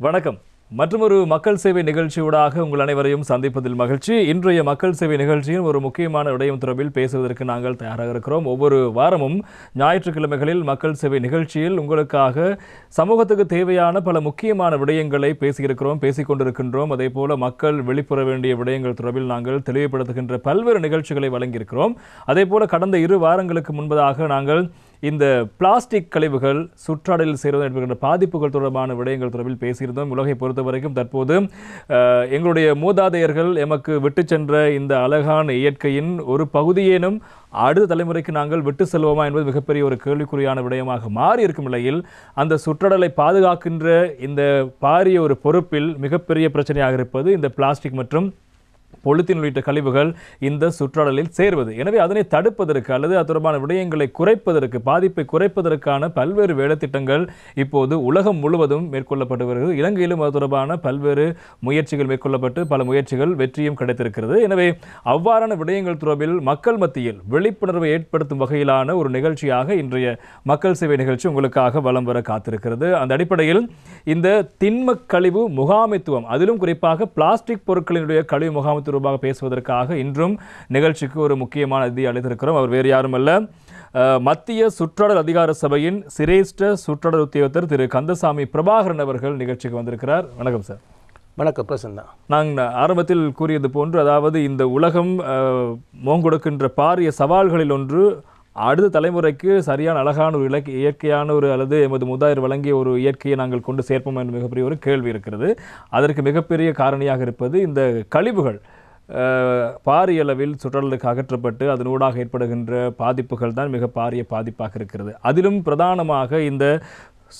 வணக்கம். மற்றொரு மக்கள் சேவை நிகழ்ச்சியூடாக உங்கள் அனைவரையும் சந்திப்பதில் மகிழ்ச்சி. இன்றைய மக்கள் சேவை நிகழ்ச்சியின் ஒரு முக்கியமான விடயம் தொடர்பில் பேசுவதற்கு நாங்கள் தயாராக இருக்கிறோம். ஒவ்வொரு வாரமும் ஞாயிற்றுக்கிழமைகளில் மக்கள் சேவை நிகழ்ச்சியில் உங்களுக்காக சமூகத்துக்கு தேவையான பல முக்கியமான விடயங்களை பேசிக்கொண்டிருக்கின்றோம். அதே போல மக்கள் வெளிப்புற வேண்டிய விடயங்கள் தொடர்பில் நாங்கள் தெளிவுபடுத்துகின்ற பல்வேறு நிகழ்ச்சிகளை வழங்கியிருக்கிறோம். அதே போல கடந்த 2 வாரங்களுக்கு முன்பதாக நாங்கள் இந்த பிளாஸ்டிக் கழிவுகள் சுற்றாடலில் சேருவதன் ஏற்படுகின்ற பாதிப்புகள் தொடர்பான விடயங்கள் தொடர்பில் பேசியிருந்தோம். உலகை பொறுத்த வரைக்கும் தற்போது எங்களுடைய மூதாதையர்கள் எமக்கு விட்டு சென்ற இந்த அழகான இயற்கையின் ஒரு பகுதியேனும் அடுத்த தலைமுறைக்கு நாங்கள் விட்டு செல்வோமா என்பது மிகப்பெரிய ஒரு கேள்விக்குறியான விடயமாக மாறி இருக்கும் நிலையில் அந்த சுற்றடலை பாதுகாக்கின்ற இந்த பாரிய ஒரு பொறுப்பில் மிகப்பெரிய பிரச்சனையாக இருப்பது இந்த பிளாஸ்டிக் மற்றும் பொலித்தீன் உள்ளிட்ட கழிவுகள் இந்த சுற்றாடலில் சேர்வது. எனவே அதனை தடுப்பதற்கு அல்லது அது தொடர்பான விடயங்களை குறைப்பதற்கு, பாதிப்பை குறைப்பதற்கான பல்வேறு வேலைத்திட்டங்கள் இப்போது உலகம் முழுவதும் மேற்கொள்ளப்பட்டு வருகிறது. இலங்கையிலும் அது தொடர்பான பல்வேறு முயற்சிகள் மேற்கொள்ளப்பட்டு பல முயற்சிகள் வெற்றியும் கிடைத்திருக்கிறது. எனவே அவ்வாறான விடயங்கள் தொடர்பில் மக்கள் மத்தியில் விழிப்புணர்வை ஏற்படுத்தும் வகையிலான ஒரு நிகழ்ச்சியாக இன்றைய மக்கள் சேவை நிகழ்ச்சி உங்களுக்காக வலம் வர காத்திருக்கிறது. அந்த அடிப்படையில் இந்த திண்ம கழிவு முகாமைத்துவம், அதிலும் குறிப்பாக பிளாஸ்டிக் பொருட்களினுடைய கழிவு முகாமைத்துவம் ரூபாக பேசுவதற்காக இன்றும் நிகழ்ச்சிக்கு ஒரு முக்கியமான அதிதியை அழைத்திருக்கிறோம். அவர் வேறு யாரும் அல்ல, மத்திய சுற்றாடல் அதிகார சபையின் சிரேஷ்ட சுற்றாடல் உத்தியோகத்தர் திரு கந்தசாமி பிரபாகரன் அவர்கள் நிகழ்ச்சிக்கு வந்திருக்கிறார். வணக்கம் சார். வணக்கம் பிரசன்னா. நாங்கள் ஆரம்பத்தில் கூறியது போன்று, அதாவது இந்த உலகம் மோங்கொடுக்கின்ற பாரிய சவால்களில் ஒன்று அடுத்த தலைமுறைக்கு சரியான அழகான ஒரு இயற்கையான ஒரு அல்லது எமது மூதாதையர் வழங்கிய ஒரு இயற்கையை நாங்கள் கொண்டு சேர்ப்போம் என்ற மிகப்பெரிய ஒரு கேள்வி இருக்கிறது. அதற்கு மிகப்பெரிய காரணியாக இருப்பது இந்த கழிவுகள் பாரிய அளவில் சுற்றலுக்கு அகற்றப்பட்டு அதனூடாக ஏற்படுகின்ற பாதிப்புகள் தான் மிக பாரிய பாதிப்பாக இருக்கிறது. அதிலும் பிரதானமாக இந்த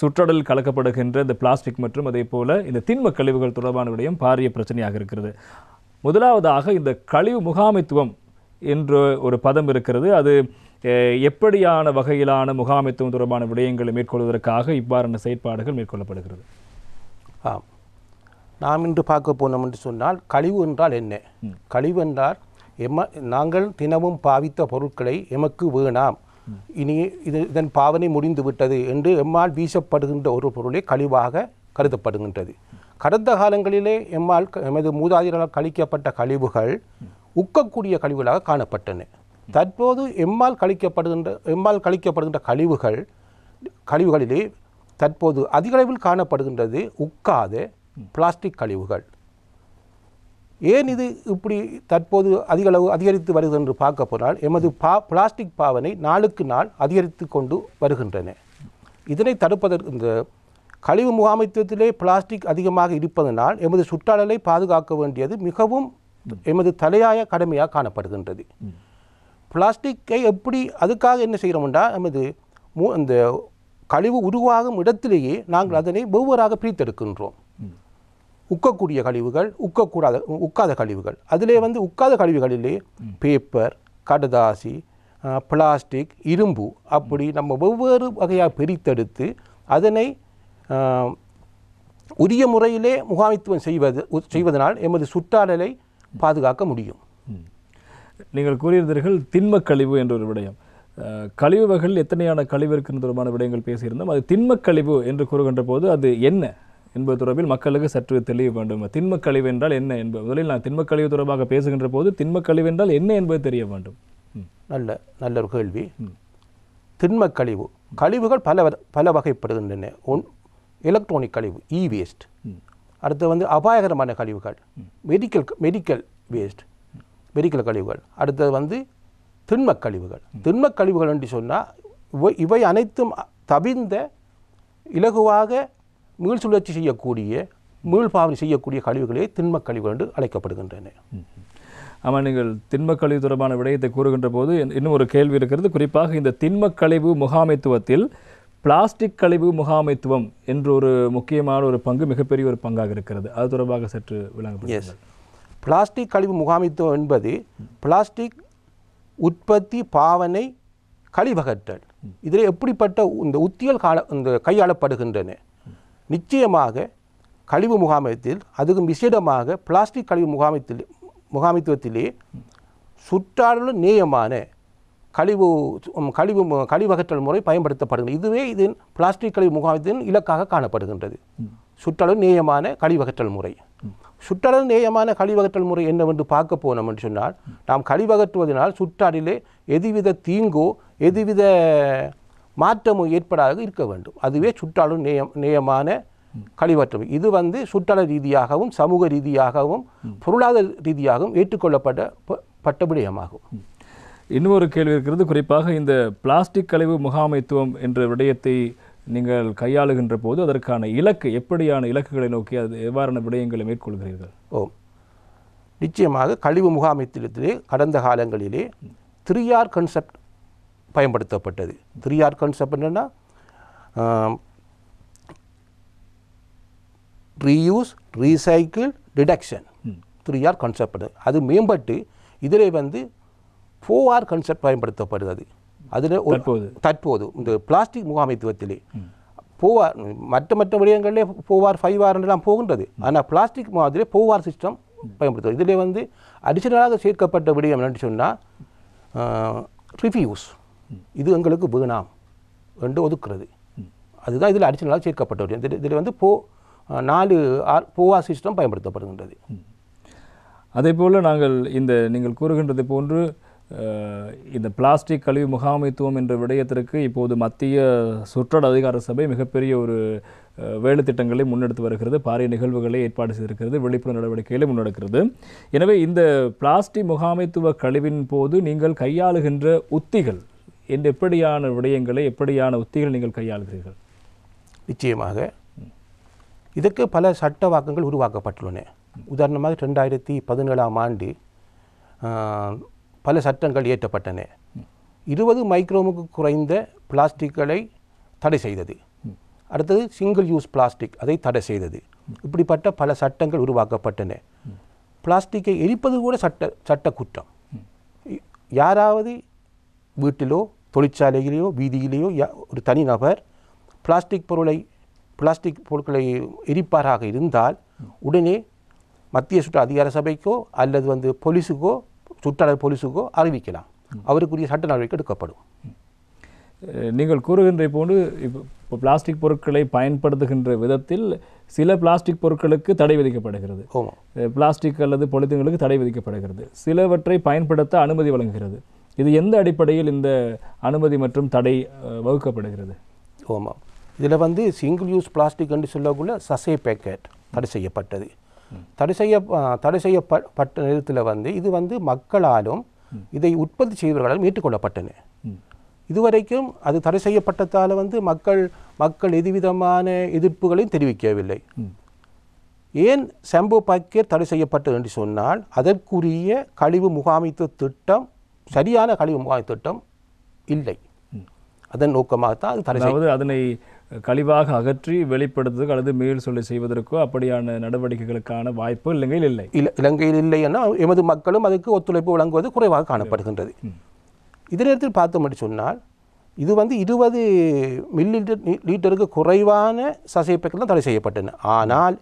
சுற்றடல் கலக்கப்படுகின்ற இந்த பிளாஸ்டிக் மற்றும் அதே போல இந்த திண்ம கழிவுகள் தொடர்பான விடயம் பாரிய பிரச்சனையாக இருக்கிறது. முதலாவதாக இந்த கழிவு முகாமைத்துவம் என்ற ஒரு பதம் இருக்கிறது. அது எப்படியான வகையிலான முகாமைத்துவம் தொடர்பான விடயங்களை மேற்கொள்வதற்காக இவ்வாறான செயற்பாடுகள் மேற்கொள்ளப்படுகிறது? நாம் இன்று பார்க்க போனோம் என்று சொன்னால், கழிவு என்றால் என்ன? கழிவு என்றால் நாங்கள் தினமும் பாவித்த பொருட்களை எமக்கு வேணாம், இனி இதன் பாவனை முடிந்து விட்டது என்று எம்மால் வீசப்படுகின்ற ஒரு பொருளை கழிவாக கருதப்படுகின்றது. கடந்த காலங்களிலே எமது மூதாதையர்களால் கழிக்கப்பட்ட கழிவுகள் உக்கக்கூடிய கழிவுகளாக காணப்பட்டன. தற்போது எம்மால் கழிக்கப்படுகின்ற கழிவுகளிலே தற்போது அதிக அளவில் காணப்படுகின்றது உக்காத பிளாஸ்டிக் கழிவுகள். ஏன் இது இப்படி தற்போது அதிக அளவு அதிகரித்து வருகிறது என்று பார்க்க போனால், எமது பிளாஸ்டிக் பாவனை நாளுக்கு நாள் அதிகரித்து கொண்டு வருகின்றன. இதனை தடுப்பதற்கு இந்த கழிவு முகாமைத்துவத்திலே பிளாஸ்டிக் அதிகமாக இருப்பதனால் எமது சுற்றாடலை பாதுகாக்க வேண்டியது மிகவும் எமது தலையாய கடமையாக காணப்படுகின்றது. பிளாஸ்டிக்கை எப்படி அதுக்காக என்ன செய்கிறோம்னா, நமது அந்த கழிவு உருவாகும் இடத்திலேயே நாங்கள் அதனை வெவ்வேறாக பிரித்தெடுக்கின்றோம். உக்கக்கூடிய கழிவுகள், உக்காத கழிவுகள். அதிலே உக்காத கழிவுகளிலே பேப்பர், கடதாசி, பிளாஸ்டிக், இரும்பு அப்படி நம்ம வெவ்வேறு வகையாக பிரித்தெடுத்து அதனை உரிய முறையிலே முகாமைத்துவம் செய்வதனால் எமது சுற்றாடலை பாதுகாக்க முடியும். நீங்கள் கூறியிருந்தீர்கள் திண்ம கழிவு என்ற ஒரு விடயம். கழிவு வகைகள் எத்தனையான கழிவு இருக்கின்ற தொடர்பான விடயங்கள் பேசியிருந்தோம். அது திண்ம கழிவு என்று கூறுகின்ற போது அது என்ன என்பது தொடர்பில் மக்களுக்கு சற்று தெளிவு வேண்டும். திண்ம கழிவு என்றால் என்ன என்பது முதலில் நான் திண்ம கழிவு தொடர்பாக பேசுகின்ற போது திண்ம கழிவு என்றால் என்ன என்பது தெரிய வேண்டும். நல்ல ஒரு கேள்வி. திண்ம கழிவு கழிவுகள் பல வகைப்படுகின்றன. எலக்ட்ரானிக் கழிவு, இ வேஸ்ட். அடுத்து அபாயகரமான கழிவுகள், மெடிக்கல் வேஸ்ட், மெடிக்கல் கழிவுகள். அடுத்தது திண்ம கழிவுகள். திண்ம கழிவுகள் என்று சொன்னால் இவை அனைத்தும் தவிர்ந்த இலகுவாக மீள் சுழற்சி செய்யக்கூடிய, மீள் பாவனை செய்யக்கூடிய கழிவுகளே திண்ம கழிவுகள் என்று அழைக்கப்படுகின்றன. ஆமாம், நீங்கள் திண்ம கழிவு தொடர்பான விடயத்தை கூறுகின்ற போது இன்னும் ஒரு கேள்வி இருக்கிறது. குறிப்பாக இந்த திண்ம கழிவு முகாமைத்துவத்தில் பிளாஸ்டிக் கழிவு முகாமைத்துவம் என்ற ஒரு முக்கியமான ஒரு பங்கு, மிகப்பெரிய ஒரு பங்காக இருக்கிறது. அது தொடர்பாக சற்று விளங்கப்படுகிறது. பிளாஸ்டிக் கழிவு முகாமைத்துவம் என்பது பிளாஸ்டிக் உற்பத்தி, பாவனை, கழிவகற்றல், இதில் எப்படிப்பட்ட இந்த உத்திகள் கையாளப்படுகின்றன. நிச்சயமாக கழிவு முகாமைத்தில், அதுவும் விசேடமாக பிளாஸ்டிக் கழிவு முகாமைத்துவத்திலே சுற்றாடல் நேயமான கழிவகற்றல் முறை பயன்படுத்தப்படுகிறது. இதுவே பிளாஸ்டிக் கழிவு முகாமைத்தின் இலக்காக காணப்படுகின்றது. சுற்றளவு நேயமான கழிவகற்றல் முறை. சுற்றளவு நேயமான கழிவகற்றல் முறை என்னவென்று பார்க்க போனோம் என்று சொன்னால், நாம் கழிவகற்றுவதனால் சுற்றாடிலே எதுவித தீங்கோ எதுவித மாற்றமோ ஏற்படாத இருக்க வேண்டும். அதுவே சுற்றளவு நேயமான கழிவகற்றல். இது சுற்றள ரீதியாகவும் சமூக ரீதியாகவும் பொருளாதார ரீதியாகவும் ஏற்றுக்கொள்ளப்பட்ட விடயமாகும். இன்னொரு கேள்வி இருக்கிறது. குறிப்பாக இந்த பிளாஸ்டிக் கழிவு முகாமைத்துவம் என்ற விடயத்தை நீங்கள் கையாளுகின்ற போது அதற்கான இலக்கு எப்படியான இலக்குகளை நோக்கி அது எவ்வாறான விடயங்களை மேற்கொள்கிறீர்கள்? நிச்சயமாக கழிவு முகாமைத்துவத்திலே கடந்த காலங்களிலே 3R கான்செப்ட் பயன்படுத்தப்பட்டது. 3R கான்செப்ட் என்னன்னா reuse, recycle, reduction. 3R concept அது மேம்பட்டு இதிலே 4R கான்செப்ட் பயன்படுத்தப்படுகிறது. அதில் தற்போது இந்த பிளாஸ்டிக் முகாமைத்துவத்திலே 4R மற்ற விடயங்களிலே 4R 5R எல்லாம் போகின்றது. ஆனால் பிளாஸ்டிக் மாதிரியே 4R சிஸ்டம் பயன்படுத்துவது. இதில் அடிஷனலாக சேர்க்கப்பட்ட விடயம் என்று சொன்னால் ரிஃப்யூஸ், இது எங்களுக்கு வேணாம் என்று ஒதுக்குறது. அதுதான் இதில் அடிஷனலாக சேர்க்கப்பட்ட விடயம். இதில் 4R சிஸ்டம் பயன்படுத்தப்படுகின்றது. அதே போல் நாங்கள் நீங்கள் கூறுகின்றது போன்று இந்த பிளாஸ்டிக் கழிவு முகாமைத்துவம் என்ற விடயத்திற்கு இப்போது மத்திய சுற்றாடல் அதிகார சபை மிகப்பெரிய ஒரு வேலை திட்டங்களை முன்னெடுத்து வருகிறது. பாரிய நிகழ்வுகளை ஏற்பாடு செய்திருக்கிறது, விழிப்புணர்வு நடவடிக்கைகளை முன்னெடுக்கிறது. எனவே இந்த பிளாஸ்டிக் முகாமைத்துவ கழிவின் போது நீங்கள் கையாளுகின்ற உத்திகள் எப்படியான விடயங்களை எப்படியான உத்திகள் நீங்கள் கையாளுகிறீர்கள்? நிச்சயமாக இதற்கு பல சட்டவாக்கங்கள் உருவாக்கப்பட்டுள்ளன. உதாரணமாக 2017ஆம் ஆண்டு பல சட்டங்கள் இயற்றப்பட்டன. 20 மைக்ரோமுக்கு குறைந்த பிளாஸ்டிக்களை தடை செய்தது. அடுத்தது சிங்கிள் யூஸ் பிளாஸ்டிக், அதை தடை செய்தது. இப்படிப்பட்ட பல சட்டங்கள் உருவாக்கப்பட்டன. பிளாஸ்டிக்கை எரிப்பது கூட சட்ட குற்றம். யாராவது வீட்டிலோ தொழிற்சாலையிலேயோ வீதியிலேயோ ஒரு தனிநபர் பிளாஸ்டிக் பொருட்களை எரிப்பாராக இருந்தால் உடனே மத்திய சுற்று அதிகார சபைக்கோ அல்லது போலீஸுக்கோ சுற்றாடல் போலீஸுக்கோ அறிவிக்கலாம். அவருக்குரிய சட்ட நடவடிக்கை எடுக்கப்படும். நீங்கள் கூறுகின்ற போன்று இப்போ பிளாஸ்டிக் பொருட்களை பயன்படுத்துகின்ற விதத்தில் சில பிளாஸ்டிக் பொருட்களுக்கு தடை விதிக்கப்படுகிறது, பிளாஸ்டிக் அல்லது பொலித்தீன்களுக்கு தடை விதிக்கப்படுகிறது, சிலவற்றை பயன்படுத்த அனுமதி வழங்குகிறது. இது எந்த அடிப்படையில் இந்த அனுமதி மற்றும் தடை வகுக்கப்படுகிறது? ஆமாம், இதில் சிங்கிள் யூஸ் பிளாஸ்டிக் என்று சொல்லக்குள்ள சசே பேக்கெட் தடை செய்யப்பட்டது. தடை செய்யப்பட்ட நேரத்தில் இது மக்களாலும் இதை உற்பத்தி செய்வர்களாலும் ஏற்றுக்கொள்ளப்பட்டன. இதுவரைக்கும் அது தடை செய்யப்பட்டதால் மக்கள் எதுவிதமான எதிர்ப்புகளையும் தெரிவிக்கவில்லை. ஏன் ஷாம்பு பாக்கெட் தடை செய்யப்பட்டது என்று சொன்னால் அதற்குரிய கழிவு முகாமைத்துவ திட்டம், சரியான கழிவு முகாமைத்துவ திட்டம் இல்லை. அதன் நோக்கமாகத்தான் அது தடை. அதாவது அதனை கழிவாக அகற்றி வெளிப்படுத்துவதற்கு அல்லது மேல் சொல்லி செய்வதற்கோ அப்படியான நடவடிக்கைகளுக்கான வாய்ப்பு இலங்கையில் இல்லை. இலங்கையில் இல்லை என எமது மக்களும் அதுக்கு ஒத்துழைப்பு வழங்குவது குறைவாக காணப்படுகின்றது. இதே நேரத்தில் பார்த்தோம் என்று சொன்னால் இது 20 மில்லிலிட்டருக்கு குறைவான சசை பேக்கெட் தான் தடை செய்யப்பட்டன. ஆனால்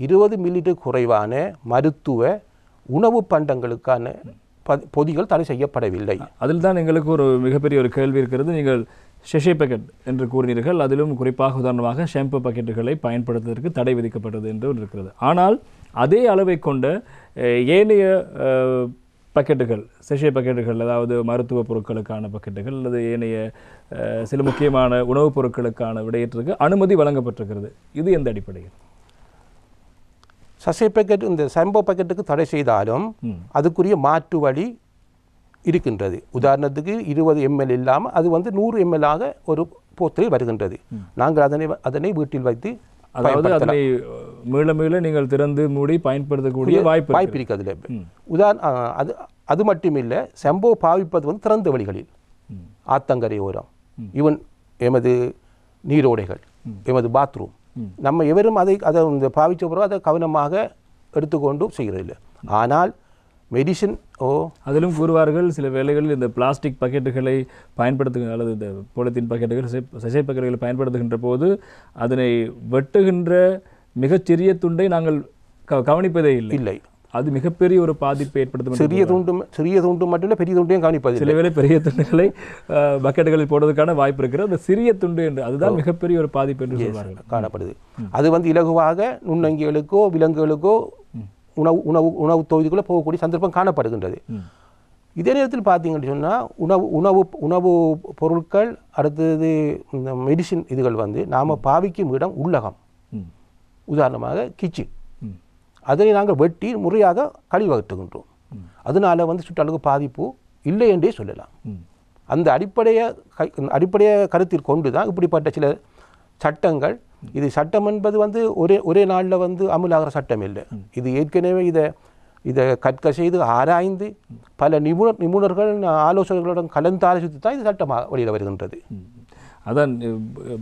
20 மில்லிலிட்டர் குறைவான மருத்துவ உணவு பண்டங்களுக்கான பொதிகள் தடை செய்யப்படவில்லை. அதில் தான் எங்களுக்கு ஒரு மிகப்பெரிய ஒரு கேள்வி இருக்கிறது. நீங்கள் ஷெஷே பேக்கெட் என்று கூறினீர்கள். அதிலும் குறிப்பாக உதாரணமாக ஷாம்பு பாக்கெட்டுகளை பயன்படுத்துவதற்கு தடை விதிக்கப்பட்டது என்று இருக்கிறது. ஆனால் அதே அளவை கொண்ட ஏனைய பக்கெட்டுகள், செஷே பக்கெட்டுகள், அதாவது மருத்துவ பொருட்களுக்கான பக்கெட்டுகள் அல்லது ஏனைய சில முக்கியமான உணவுப் பொருட்களுக்கான விடயத்திற்கு அனுமதி வழங்கப்பட்டிருக்கிறது. இது எந்த அடிப்படையில்? சசே பேக்கெட் இந்த ஷாம்பு பாக்கெட்டுக்கு தடை செய்தாலும் அதுக்குரிய மாற்று வழி இருக்கின்றது. உதாரணத்துக்கு 20 ml இல்லாமல் அது 100 ml ஆக ஒரு போத்தலில் வருகின்றது. நாங்கள் அதனை வீட்டில் வைத்து, அதாவது அதனை மீள நீங்கள் திறந்து மூடி பயன்படுத்தக்கூடிய வாய்ப்பு இருக்கிறது. அது மட்டுமில்லை, ஷாம்பு பாவிப்பது திறந்த வழிகளில், ஆத்தங்கரை ஓரம், ஈவன் எமது நீரோடைகள், எமது பாத்ரூம், நம்ம எவரும் அதை பாவித்த பிறகு அதை கவனமாக எடுத்துக்கொண்டு செய்கிறதில்லை. ஆனால் மெடிசின் அதிலும் கூறுவார்கள் சில வேளைகளில் இந்த பிளாஸ்டிக் பக்கெட்டுகளை பயன்படுத்துகின்ற அல்லது இந்த பொலித்தீன் பக்கெட்டுகள், சசை பக்கெட்டுகளை பயன்படுத்துகின்ற போது அதனை வெட்டுகின்ற மிகச்சிறிய துண்டை நாங்கள் கவனிப்பதே இல்லை. அது மிகப்பெரிய ஒரு பாதிப்பை ஏற்படுத்தும். சிறிய துண்டு மட்டும் இல்லை, பெரிய துண்டையும் கவனிப்பது. சில வேளை பெரிய துண்டுகளை பக்கெட்டுகளில் போடுவதற்கான வாய்ப்பு இருக்கிறது. அந்த சிறிய துண்டு என்று அதுதான் மிகப்பெரிய ஒரு பாதிப்பு என்று சொல்வார்கள் காணப்படுது. அது இலகுவாக நுண்ணங்கிகளுக்கோ விலங்குகளுக்கோ உணவு தொகுதிக்குள்ளே போகக்கூடிய சந்தர்ப்பம் காணப்படுகின்றது. இதே நேரத்தில் பார்த்தீங்கன்னு சொன்னால் உணவு பொருட்கள், அடுத்தது இந்த மெடிசின் இதுகள் நாம் பாவிக்கும் இடம் உள்ளகம். உதாரணமாக கிச்சன், அதனை நாங்கள் வெட்டி முறையாக கழிவகற்றுகின்றோம். அதனால சுற்றாலுக்கு பாதிப்பு இல்லை என்றே சொல்லலாம். அந்த அடிப்படைய கருத்தில் கொண்டு தான் இப்படிப்பட்ட சில சட்டங்கள். இது சட்டம் என்பது ஒரே நாளில் அமலாகிற சட்டம் இல்லை. இது ஏற்கனவே இதை கற்க செய்து ஆராய்ந்து பல நிபுணர்கள் ஆலோசகர்களுடன் கலந்தாலோசித்து தான் இது சட்டமாக வெளியில் வருகின்றது. அதான்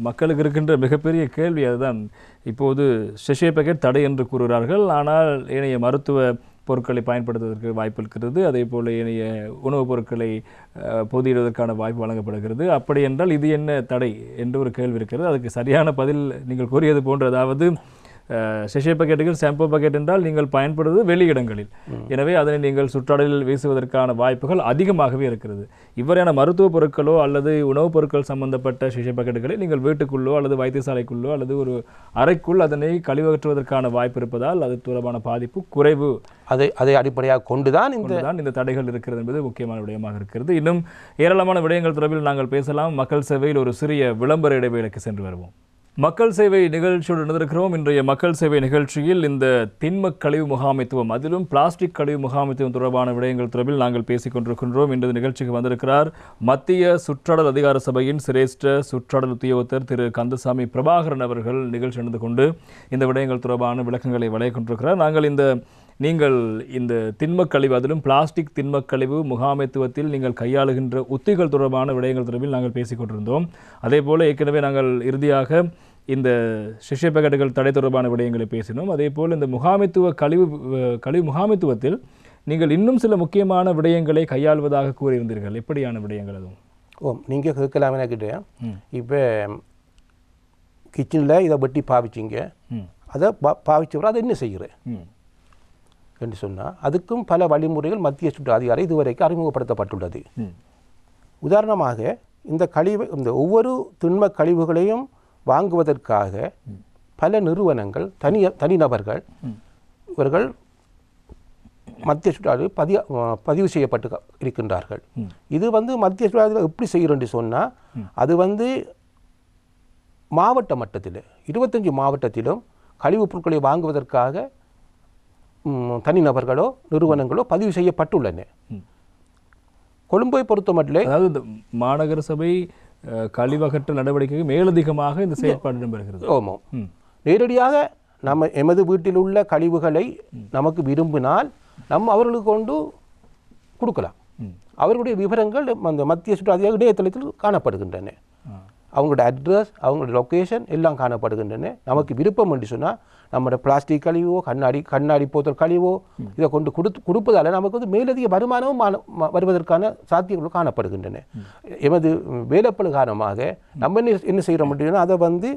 மக்களுக்கு இருக்கின்ற மிகப்பெரிய கேள்வி அதுதான். இப்போது ஷெஷே பேக்கெட் தடை என்று கூறுகிறார்கள், ஆனால் ஏனைய மருத்துவ பொருட்களை பயன்படுத்துவதற்கு வாய்ப்பு இருக்கிறது. அதே போல் ஏனைய உணவுப் பொருட்களை பொதியிடுவதற்கான வாய்ப்பு வழங்கப்படுகிறது. அப்படி என்றால் இது என்ன தடை என்று ஒரு கேள்வி இருக்கிறது. அதுக்கு சரியான பதில் நீங்கள் கூறியது போன்று, அதாவது ஷெஷே பக்கெட்டுகள் ஷாம்பு பக்கெட் என்றால் நீங்கள் பயன்படுவது வெளியிடங்களில், எனவே அதனை நீங்கள் சுற்றாடலில் வீசுவதற்கான வாய்ப்புகள் அதிகமாகவே இருக்கிறது. இவ்வாறான மருத்துவ பொருட்களோ அல்லது உணவுப் பொருட்கள் சம்பந்தப்பட்ட ஷெஷே பக்கெட்டுகளை நீங்கள் வீட்டுக்குள்ளோ அல்லது வைத்தியசாலைக்குள்ளோ அல்லது ஒரு அறைக்குள் அதனை கழிவகற்றுவதற்கான வாய்ப்பு இருப்பதால் அது தொடர்பான பாதிப்பு குறைவு. அதை அடிப்படையாக கொண்டுதான் இந்த தடைகள் இருக்கிறது என்பது முக்கியமான விடயமாக இருக்கிறது. இன்னும் ஏராளமான விடயங்கள் தொடர்பில் நாங்கள் பேசலாம். மக்கள் சேவையில் ஒரு சிறிய விளம்பர இடைவேளைக்கு சென்று வருவோம். மக்கள் சேவை நிகழ்ச்சியோடு இணைந்திருக்கிறோம். இன்றைய மக்கள் சேவை நிகழ்ச்சியில் இந்த திண்ம கழிவு முகாமைத்துவம், அதிலும் பிளாஸ்டிக் கழிவு முகாமைத்துவம் தொடர்பான விடயங்கள் தொடர்பில் நாங்கள் பேசிக் கொண்டிருக்கின்றோம். இன்றைய நிகழ்ச்சிக்கு வந்திருக்கிறார் மத்திய சுற்றாடல் அதிகார சபையின் சிரேஷ்ட சுற்றாடல் உத்தியோகத்தர் திரு கந்தசாமி பிரபாகரன் அவர்கள் நிகழ்ச்சி நடந்து கொண்டு இந்த விடயங்கள் தொடர்பான விளக்கங்களை வழங்கிக் கொண்டிருக்கிறார். நீங்கள் இந்த திண்மக்கழிவு, அதிலும் பிளாஸ்டிக் திண்மக்கழிவு முகாமைத்துவத்தில் நீங்கள் கையாளுகின்ற உத்திகள் தொடர்பான விடயங்கள் தொடர்பில் நாங்கள் பேசிக் கொண்டிருந்தோம். அதே போல் ஏற்கனவே நாங்கள் இறுதியாக இந்த ஷெஷே பேக்கெட்டுகள் தடை தொடர்பான விடயங்களை பேசினோம். அதே போல் இந்த கழிவு முகாமைத்துவத்தில் நீங்கள் இன்னும் சில முக்கியமான விடயங்களை கையாள்வதாக கூறியிருந்தீர்கள். எப்படியான விடயங்கள் அதுவும்? நீங்கள் கேட்கலாம் எனக்கிட்ட. இப்போ கிச்சனில் இதை வெட்டி பாவிச்சிங்க, அதை பாவிச்சவரை அதை என்ன செய்கிறேன் என்று சொன்னால் அதுக்கும் பல வழிமுறைகள் மத்திய சுற்று அதிகாரி இதுவரைக்கும் அறிமுகப்படுத்தப்பட்டுள்ளது. உதாரணமாக இந்த ஒவ்வொரு திண்ம கழிவுகளையும் வாங்குவதற்காக பல நிறுவனங்கள், தனிநபர்கள் இவர்கள் மத்திய சுற்று பதிவு செய்யப்பட்டு இருக்கின்றார்கள். இது மத்திய சுற்று எப்படி செய்கிறோம் என்று சொன்னால் அது மாவட்ட மட்டத்தில் 25 மாவட்டத்திலும் கழிவுப் பொருட்களை வாங்குவதற்காக தனிநபர்களோ நிறுவனங்களோ பதிவு செய்யப்பட்டுள்ளன. கொழும்பை பொறுத்த மட்டும், அதாவது மாநகர சபை கழிவகற்ற நடவடிக்கைக்கு மேலதிகமாக இந்த செயற்பாடு இடம்பெறுகிறது. ஆமாம், நேரடியாக நம்ம எமது வீட்டில் உள்ள கழிவுகளை நமக்கு விரும்பினால் அவர்களுக்கு கொண்டு கொடுக்கலாம். அவர்களுடைய விவரங்கள் அந்த மத்திய சுற்று அதிகார இணையதளத்தில் காணப்படுகின்றன. அவங்களோட அட்ரஸ், அவங்களோட லொக்கேஷன் எல்லாம் காணப்படுகின்றன. நமக்கு விருப்பம் என்று சொன்னால் நம்மளோட பிளாஸ்டிக் கழிவோ கண்ணாடி போத்தல் கழிவோ இதை கொண்டு கொடுப்பதால் நமக்கு மேலதிக வருமானமும் வருவதற்கான சாத்தியங்களும் காணப்படுகின்றன. எமது வேலைப்பளு காரணமாக நம்ம என்ன செய்கிறோம் அப்படின்னா அதை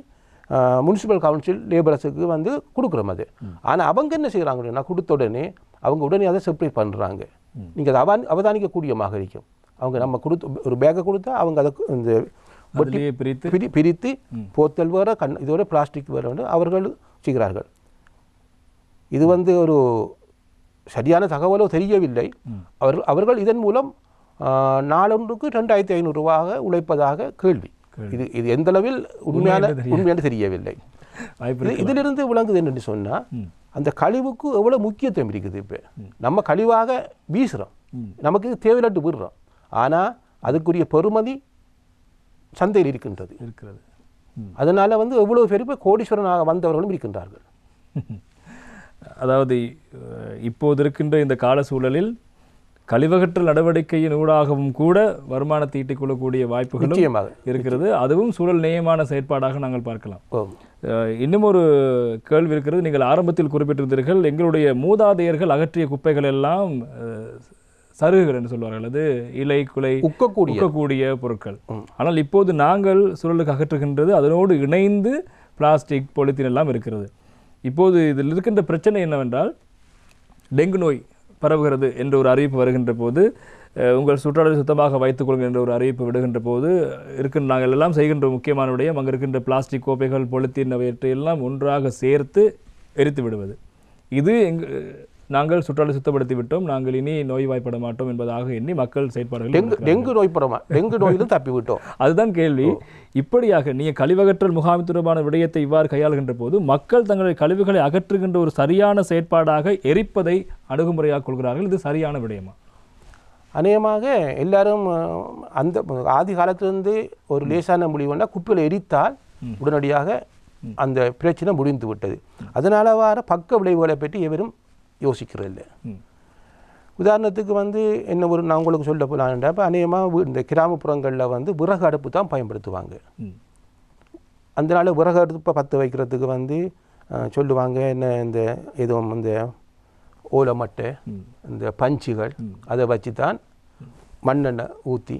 முனிசிபல் கவுன்சில் லேபரஸுக்கு கொடுக்குறோம். அது ஆனால் அவங்க என்ன செய்கிறாங்கன்னா கொடுத்த உடனே அவங்க உடனே அதை செப்பரேட் பண்ணுறாங்க. நீங்கள் அதை அவதானிக்கக்கூடியமாக இருக்கும். அவங்க நம்ம ஒரு பேக்கை கொடுத்தா அவங்க அதை இந்த பிரித்து போத்தல் வேற இதோட பிளாஸ்டிக் வேற அவர்கள் செய்கிறார்கள். இது ஒரு சரியான தகவலோ தெரியவில்லை. அவர்கள் இதன் மூலம் நாளொன்றுக்கு 2500 ரூபாக உழைப்பதாக கேள்வி. இது எந்த அளவில் உண்மையான தெரியவில்லை. இதிலிருந்து விளங்குது என்று சொன்னால் அந்த கழிவுக்கு எவ்வளவு முக்கியத்துவம் இருக்குது. இப்போ நம்ம கழிவாக வீசுகிறோம், நமக்கு தேவையில்லாட்டு விடுறோம், ஆனால் அதுக்குரிய பெறுமதி சந்தையில் இருக்கிறது. அதனால எவ்வளவு பேர் இப்போ கோடீஸ்வரனாக வந்தவர்களும் இருக்கின்றார்கள். அதாவது இப்போது இருக்கின்ற இந்த கால சூழலில் கழிவகற்றல் நடவடிக்கையின் ஊடாகவும் கூட வருமானத்தை ஈட்டிக் கொள்ளக்கூடிய வாய்ப்புகளும் இருக்கிறது. அதுவும் சூழல் நேயமான செயற்பாடாக நாங்கள் பார்க்கலாம். இன்னும் ஒரு கேள்வி இருக்கிறது. நீங்கள் ஆரம்பத்தில் குறிப்பிட்டிருந்தீர்கள், எங்களுடைய மூதாதையர்கள் அகற்றிய குப்பைகள் எல்லாம் சருகுகள் என்று சொல்வார்கள், அது இலை குலை உக்கக்கூடிய பொருட்கள். ஆனால் இப்போது நாங்கள் சூழலுக்கு அகற்றுகின்றது அதனோடு இணைந்து பிளாஸ்டிக் பொலித்தீன் எல்லாம் இருக்கிறது. இப்போது இதில் இருக்கின்ற பிரச்சனை என்னவென்றால் டெங்கு நோய் பரவுகிறது என்ற ஒரு அறிவிப்பு வருகின்ற போது உங்கள் சுற்றாடலை சுத்தமாக வைத்துக் கொள்ளுங்கள் என்ற ஒரு அறிவிப்பு விடுகின்ற போது நாங்கள் எல்லாம் செய்கின்ற முக்கியமான விடயம் அங்கே இருக்கின்ற பிளாஸ்டிக் கோப்பைகள் பொலித்தீன் எல்லாம் ஒன்றாக சேர்த்து எரித்து விடுவது. இது நாங்கள் சுற்றாடலை சுத்தப்படுத்தி விட்டோம், நாங்கள் இனி நோய்வாய்ப்பட மாட்டோம் என்பதாக எண்ணி மக்கள் செயற்பாடுகள் டெங்கு நோயிலும் தப்பி விட்டோம். அதுதான் கேள்வி. இப்படியாக நீங்கள் கழிவகற்றல் முகாம் தொடர்பான விடயத்தை இவ்வாறு கையாளுகின்ற போது மக்கள் தங்களுடைய கழிவுகளை அகற்றுகின்ற ஒரு சரியான செயற்பாடாக எரிப்பதை அணுகுமுறையாக கொள்கிறார்கள். இது சரியான விடயமா? அநேகமாக எல்லாரும் அந்த ஆதி காலத்திலிருந்து ஒரு லேசான முடிவுன்னா குப்பையில் எரித்தால் உடனடியாக அந்த பிரச்சனை முடிந்து விட்டது. அதனால வர பக்க விளைவுகளை பற்றி எவரும் யோசிக்கிறதில்லை. உதாரணத்துக்கு என்ன ஒரு நான் உங்களுக்கு சொல்ல போகலான்டா, இப்போ அநேகமாக இந்த கிராமப்புறங்களில் விறகு அடுப்பு தான் பயன்படுத்துவாங்க. அந்த நாள் விறகு அடுப்பை பற்ற வைக்கிறதுக்கு சொல்லுவாங்க என்ன இந்த எதுவும் இந்த ஓலமட்டை இந்த பஞ்சுகள் அதை வச்சு தான் மண்ணெண்ணெய் ஊற்றி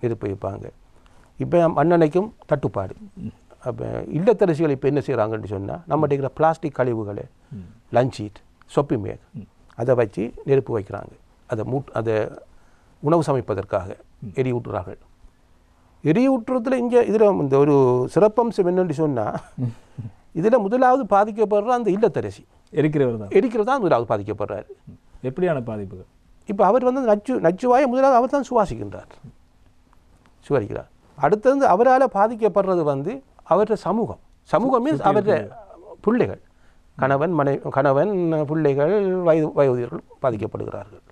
நெருப்பு வைப்பாங்க. இப்போ மண்ணெண்ணெய்க்கும் தட்டுப்பாடு. அப்போ இல்லத்தரசிகள் இப்போ என்ன செய்கிறாங்கன்னு சொன்னால் நம்மகிட்ட இருக்கிற பிளாஸ்டிக் கழிவுகளை லஞ்ச் ஷீட் சொப்பி மேக் அதை வச்சு நெருப்பு வைக்கிறாங்க. அதை உணவு சமைப்பதற்காக எரியூட்டுறார்கள். எரியூட்டுறதுல இதில் இந்த ஒரு சிறப்பம்சம் என்னென்னு சொன்னால் இதில் முதலாவது பாதிக்கப்படுற அந்த இல்லத்தரசி எரிக்கிறது தான் முதலாவது பாதிக்கப்படுறாரு. எப்படியான பாதிப்புகள்? இப்போ அவர் நச்சுவாயை முதலாவது அவர் தான் சுவாசிக்கிறார். அடுத்தது அவரால் பாதிக்கப்படுறது அவருடைய சமூகம் மீன்ஸ் அவருடைய பிள்ளைகள், கணவன் பிள்ளைகள் வயோதிகர்கள் பாதிக்கப்படுகிறார்கள்.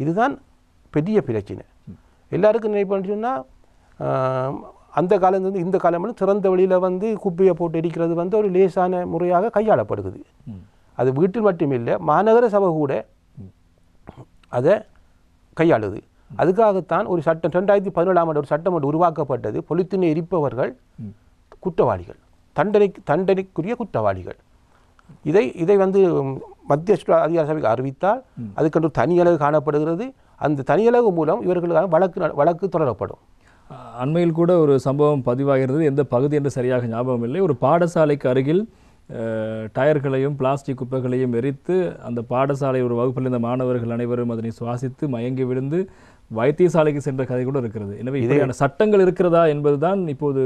இதுதான் பெரிய பிரச்சனை. எல்லாருக்கும் நினைப்பேன்னு சொன்னால் அந்த காலத்துலேருந்து இந்த காலம் திறந்த வழியில் குப்பையை போட்டு எரிக்கிறது ஒரு லேசான முறையாக கையாளப்படுகிறது. அது வீட்டில் மட்டுமில்லை, மாநகர சபை கூட அதை கையாளுது. அதுக்காகத்தான் ஒரு சட்டம் 2017ஆம் ஆண்டு ஒரு சட்டம் உருவாக்கப்பட்டது. பொலித்தீனை எரிப்பவர்கள் குற்றவாளிகள், தண்டனைக்குரிய குற்றவாளிகள். இதை மத்திய அதிகார சபைக்கு அறிவித்தால் அதுக்கென்று தனியலகு காணப்படுகிறது. அந்த தனியலகு மூலம் இவர்களுக்கான வழக்கு தொடரப்படும். அண்மையில் கூட ஒரு சம்பவம் பதிவாகிறது. எந்த பகுதி என்று சரியாக ஞாபகம் இல்லை. ஒரு பாடசாலைக்கு அருகில் டயர்களையும் பிளாஸ்டிக் குப்பைகளையும் எரித்து அந்த பாடசாலை ஒரு வகுப்பில் இருந்த மாணவர்கள் அனைவரும் அதனை சுவாசித்து மயங்கி விழுந்து வைத்தியசாலைக்கு சென்ற கதை கூட இருக்கிறது. எனவே இப்படியான சட்டங்கள் இருக்கிறதா என்பதுதான் இப்போது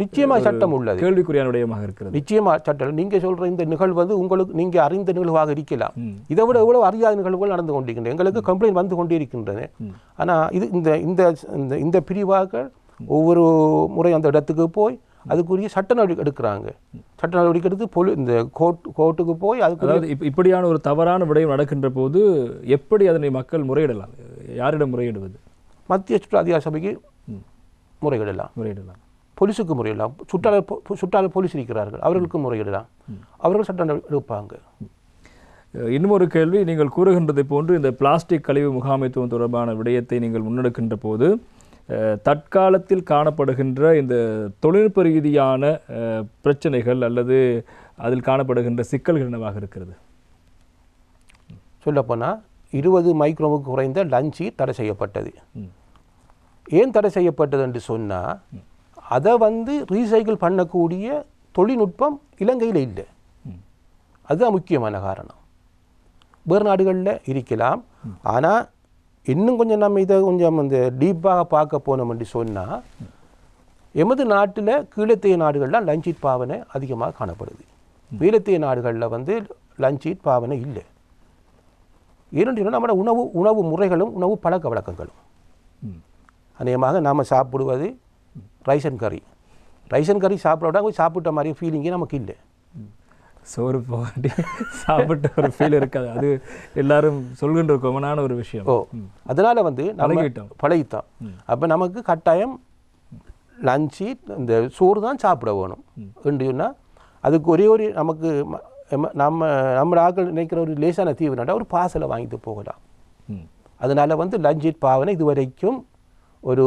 நிச்சயமாக சட்டம் உள்ளது, கேள்விக்குறியான விடயமாக இருக்கிறது. நிச்சயமாக சட்டம். நீங்க சொல்ற இந்த நிகழ்வு உங்களுக்கு நீங்க அறிந்த நிகழ்வாக இருக்கலாம். இதை விட எவ்வளவு அறியாத நிகழ்வுகள் நடந்து கொண்டிருக்கின்றன. எங்களுக்கு கம்ப்ளைண்ட் வந்து கொண்டே இருக்கின்றன. ஆனா இது இந்த பிரிவாக ஒவ்வொரு முறை அந்த இடத்துக்கு போய் அதுக்குரிய சட்ட நடவடிக்கை எடுக்கிறாங்க. சட்ட நடவடிக்கை எடுத்து இந்த கோர்ட்டுக்கு போய் அதாவது இப்படியான ஒரு தவறான விடயம் நடக்கின்ற போது எப்படி அதனை மக்கள் முறையிடலாம்? யாரிடம் முறையிடுவது? மத்திய சுற்று அதிகார சபைக்கு முறையிடலாம், போலீஸுக்கு முறையிடலாம். சுற்றாளர் போலீஸ் இருக்கிறார்கள், அவர்களுக்கு முறையிடலாம். அவர்கள் சட்ட நடவடிக்கை எடுப்பாங்க. இன்னும் ஒரு கேள்வி, நீங்கள் கூறுகின்றதை போன்று இந்த பிளாஸ்டிக் கழிவு முகாமைத்துவம் தொடர்பான விடயத்தை நீங்கள் முன்னெடுக்கின்ற போது தற்காலத்தில் காணப்படுகின்ற இந்த தொழில்நுட்ப ரீதியான பிரச்சனைகள் அல்லது அதில் காணப்படுகின்ற சிக்கல்கள் என்னவாக இருக்கிறது? சொல்லப்போனால் 20 மைக்ரோமுக்கு குறைந்த லஞ்சி தடை செய்யப்பட்டது. ஏன் தடை செய்யப்பட்டது என்று சொன்னால் அதை ரீசைக்கிள் பண்ணக்கூடிய தொழில்நுட்பம் இலங்கையில் இல்லை. அதுதான் முக்கியமான காரணம். வேறு நாடுகளில் இருக்கலாம். ஆனால் இன்னும் கொஞ்சம் நம்ம இதை கொஞ்சம் டீப்பாக பார்க்க போனோம் என்று சொன்னால் எமது நாட்டில் கீழத்தைய நாடுகளில் லஞ்சீட் பாவனை அதிகமாக காணப்படுது. மேலத்தைய நாடுகளில் லஞ்சீட் பாவனை இல்லை. ஏனென்று சொன்னால் நம்மளோட உணவு முறைகளும் உணவு பழக்க வழக்கங்களும் அநேகமாக நாம் சாப்பிடுவது ரைஸ் அண்ட் கறி சாப்பிட்ட மாதிரி ஃபீலிங்கே நமக்கு இல்லை. சோறு போட்டி சாப்பிட்ட ஒரு ஃபீல் இருக்காது. அது எல்லாரும் சொல்கின்ற கொமனான ஒரு விஷயம். அதனால் நம்ம பழகிட்டோம். அப்போ நமக்கு கட்டாயம் லஞ்சு இந்த சோறு தான் சாப்பிட வேணும் என்றுன்னா அதுக்கு ஒரே ஒரு நமக்கு நம்ம ஆக்கள் நினைக்கிற ஒரு லேசான தீவுனாண்டா ஒரு பார்சலை வாங்கிட்டு போகலாம். அதனால் லஞ்சீட் பாவனை இதுவரைக்கும் ஒரு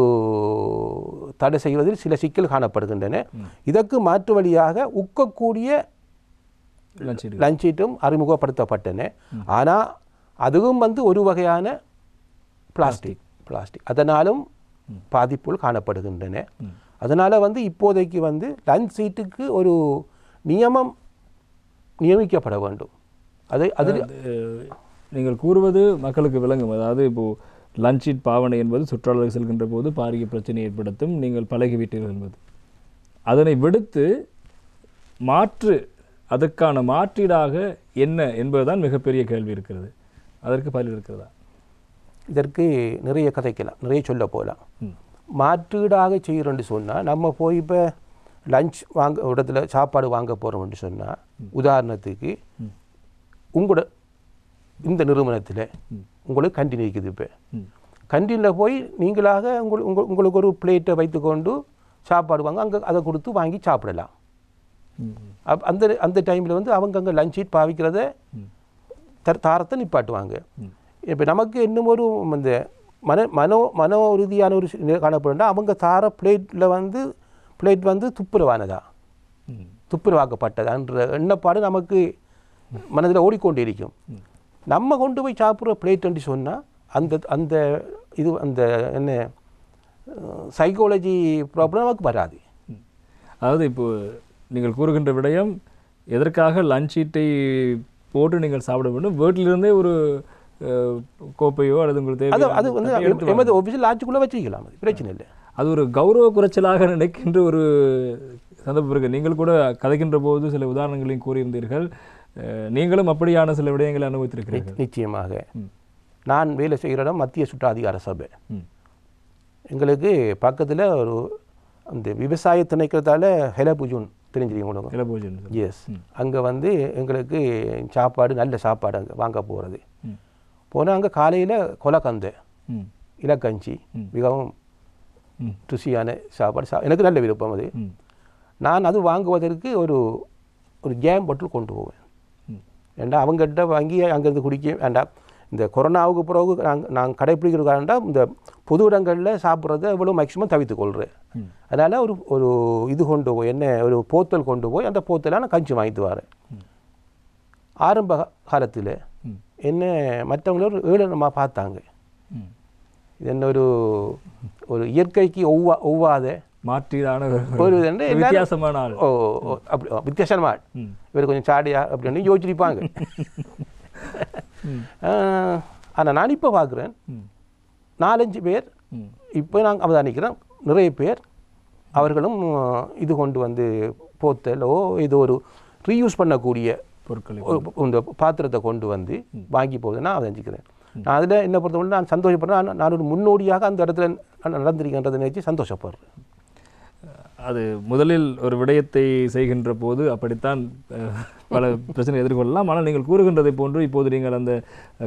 தடை செய்வதில் சில சிக்கல் காணப்படுகின்றன. இதற்கு மாற்று வழியாக உக்கக்கூடிய லஞ்சீட்டும் அறிமுகப்படுத்தப்பட்டன. ஆனால் அதுவும் ஒரு வகையான பிளாஸ்டிக் அதனாலும் பாதிப்புகள் காணப்படுகின்றன. அதனால் இப்போதைக்கு லஞ்ச் சீட்டுக்கு ஒரு நியமம் நியமிக்கப்பட வேண்டும். அதில் நீங்கள் கூறுவது மக்களுக்கு விளங்கும். அதாவது இப்போது லஞ்ச் ஷீட் பாவனை என்பது சுற்றுலாவுக்கு செல்கின்ற போது பாரிய பிரச்சனை ஏற்படுத்தும், நீங்கள் பழகிவிட்டீர்கள் என்பது. அதனை விடுத்து அதற்கான மாற்றீடாக என்ன என்பதுதான் மிகப்பெரிய கேள்வி இருக்கிறது. அதற்கு பதில் இருக்கிறதா? இதற்கு நிறைய கதைக்கலாம், நிறைய சொல்ல போகலாம். மாற்றீடாக செய்கிறோன்னு சொன்னால் நம்ம போய் இப்போ லஞ்ச் இடத்துல சாப்பாடு வாங்க போகிறோம்னு சொன்னால், உதாரணத்துக்கு உங்களோட இந்த நிறுவனத்தில் உங்களுக்கு கண்டின் இருக்குது. இப்போ கண்டினில் போய் நீங்களாக உங்களுக்கு ஒரு பிளேட்டை வைத்துக்கொண்டு சாப்பாடு வாங்க, அங்கே அதை கொடுத்து வாங்கி சாப்பிடலாம். அந்த டைமில் வந்து அவங்க அங்கே லஞ்ச் ஷீட் பாவிக்கிறத தாரத்தை நிப்பாட்டுவாங்க. இப்போ நமக்கு இன்னும் ஒரு இந்த மனோ ரீதியான ஒரு காணப்படும்னா, அவங்க தார பிளேட் வந்து துப்புரவானதா, துப்புரவாக்கப்பட்டதான்ற எண்ணப்பாடு நமக்கு மனதில் ஓடிக்கொண்டு இருக்கும். நம்ம கொண்டு போய் சாப்பிட்ற பிளேட்டுன்னு சொன்னால் அந்த இது அந்த என்ன சைக்காலஜி ப்ராப்ளம் நமக்கு வராது. அதாவது இப்போது நீங்கள் கூறுகின்ற விடயம், எதற்காக லஞ்ச் ஷீட்டை போட்டு நீங்கள் சாப்பிட வேண்டும், வீட்டிலிருந்தே ஒரு கோப்பையோ அல்லது உங்களுக்கு அது வந்து எமது ஆஃபீஸில் லாட்ஜுக்குள்ளே வச்சுக்கலாம், அது பிரச்சனை இல்லை. அது ஒரு கௌரவ குறைச்சலாக நினைக்கின்ற ஒரு சந்தர்ப்பம் இருக்குது. நீங்கள் கூட கதைக்கின்ற போது சில உதாரணங்களையும் கூறியிருந்தீர்கள். நீங்களும் அப்படியான சில விடயங்களை அனுபவித்திருக்கிறீர்கள். நிச்சயமாக. நான் வேலை செய்கிற இடம் மத்திய சுற்று அதிகார சபை. எங்களுக்கு பக்கத்தில் ஒரு அந்த விவசாய திணைக்கிறதால ஹெலபூஜன் தெரிஞ்சிருக்கீங்க உங்களுக்கு? ஹெலபூஜன், எஸ். அங்கே வந்து எங்களுக்கு சாப்பாடு, நல்ல சாப்பாடு அங்கே வாங்க போகிறது. போனால் அங்கே காலையில் கொலக்கந்தை, இலக்கஞ்சி, மிகவும் ருசியான சாப்பாடு. எனக்கு நல்ல விருப்பம் அது. நான் அது வாங்குவதற்கு ஒரு ஜேம் பாட்டில் கொண்டு போவேன். ஏண்டா அவங்ககிட்ட வாங்கி அங்கேருந்து குடிக்க வேண்டாம். இந்த கொரோனாவுக்கு பிறகு நாங்கள் கடைப்பிடிக்கிறதுக்காண்டா இந்த பொது இடங்களில் சாப்பிட்றத எவ்வளோ மேக்ஸிமம் தவிர்த்துக்கொள்கிறேன். அதனால் ஒரு இது கொண்டு போய் ஒரு போத்தல் கொண்டு போய் அந்த போத்தலாக நான் கஞ்சி வாங்கிட்டு வரேன். ஆரம்ப காலத்தில் என்ன மற்றவங்கள ஒரு ஏளனமாக பார்த்தாங்க. இது என்ன ஒரு இயற்கைக்கு ஒவ்வாத மாற்றீடான ஒரு வித்தியாசமான ஆள். அப்படி வித்தியாசமான ஆள், இவர் கொஞ்சம் சாடியா அப்படின்னு யோசிச்சிருப்பாங்க. ஆனால் நான் இப்போ பார்க்குறேன், 4-5 பேர் இப்போ நாங்கள் அவதானிக்கிறோம், நிறைய பேர் அவர்களும் இது கொண்டு வந்து போத்தலோ இது ஒரு ரீயூஸ் பண்ணக்கூடிய பொருட்களை இந்த பாத்திரத்தை கொண்டு வந்து வாங்கி போகுது நான் அவதானிக்கிறேன். நான் அதில் என்ன பொறுத்தவரை நான் சந்தோஷப்படுறேன். நான் ஒரு முன்னோடியாக அந்த இடத்துல நடந்திருக்கின்றதை நினைச்சு சந்தோஷப்படுறேன். அது முதலில் ஒரு விடயத்தை செய்கின்ற போது அப்படித்தான் பல பிரச்சனை எதிர்கொள்ளலாம். ஆனால் நீங்கள் கூறுகின்றதை போன்று இப்போது நீங்கள் அந்த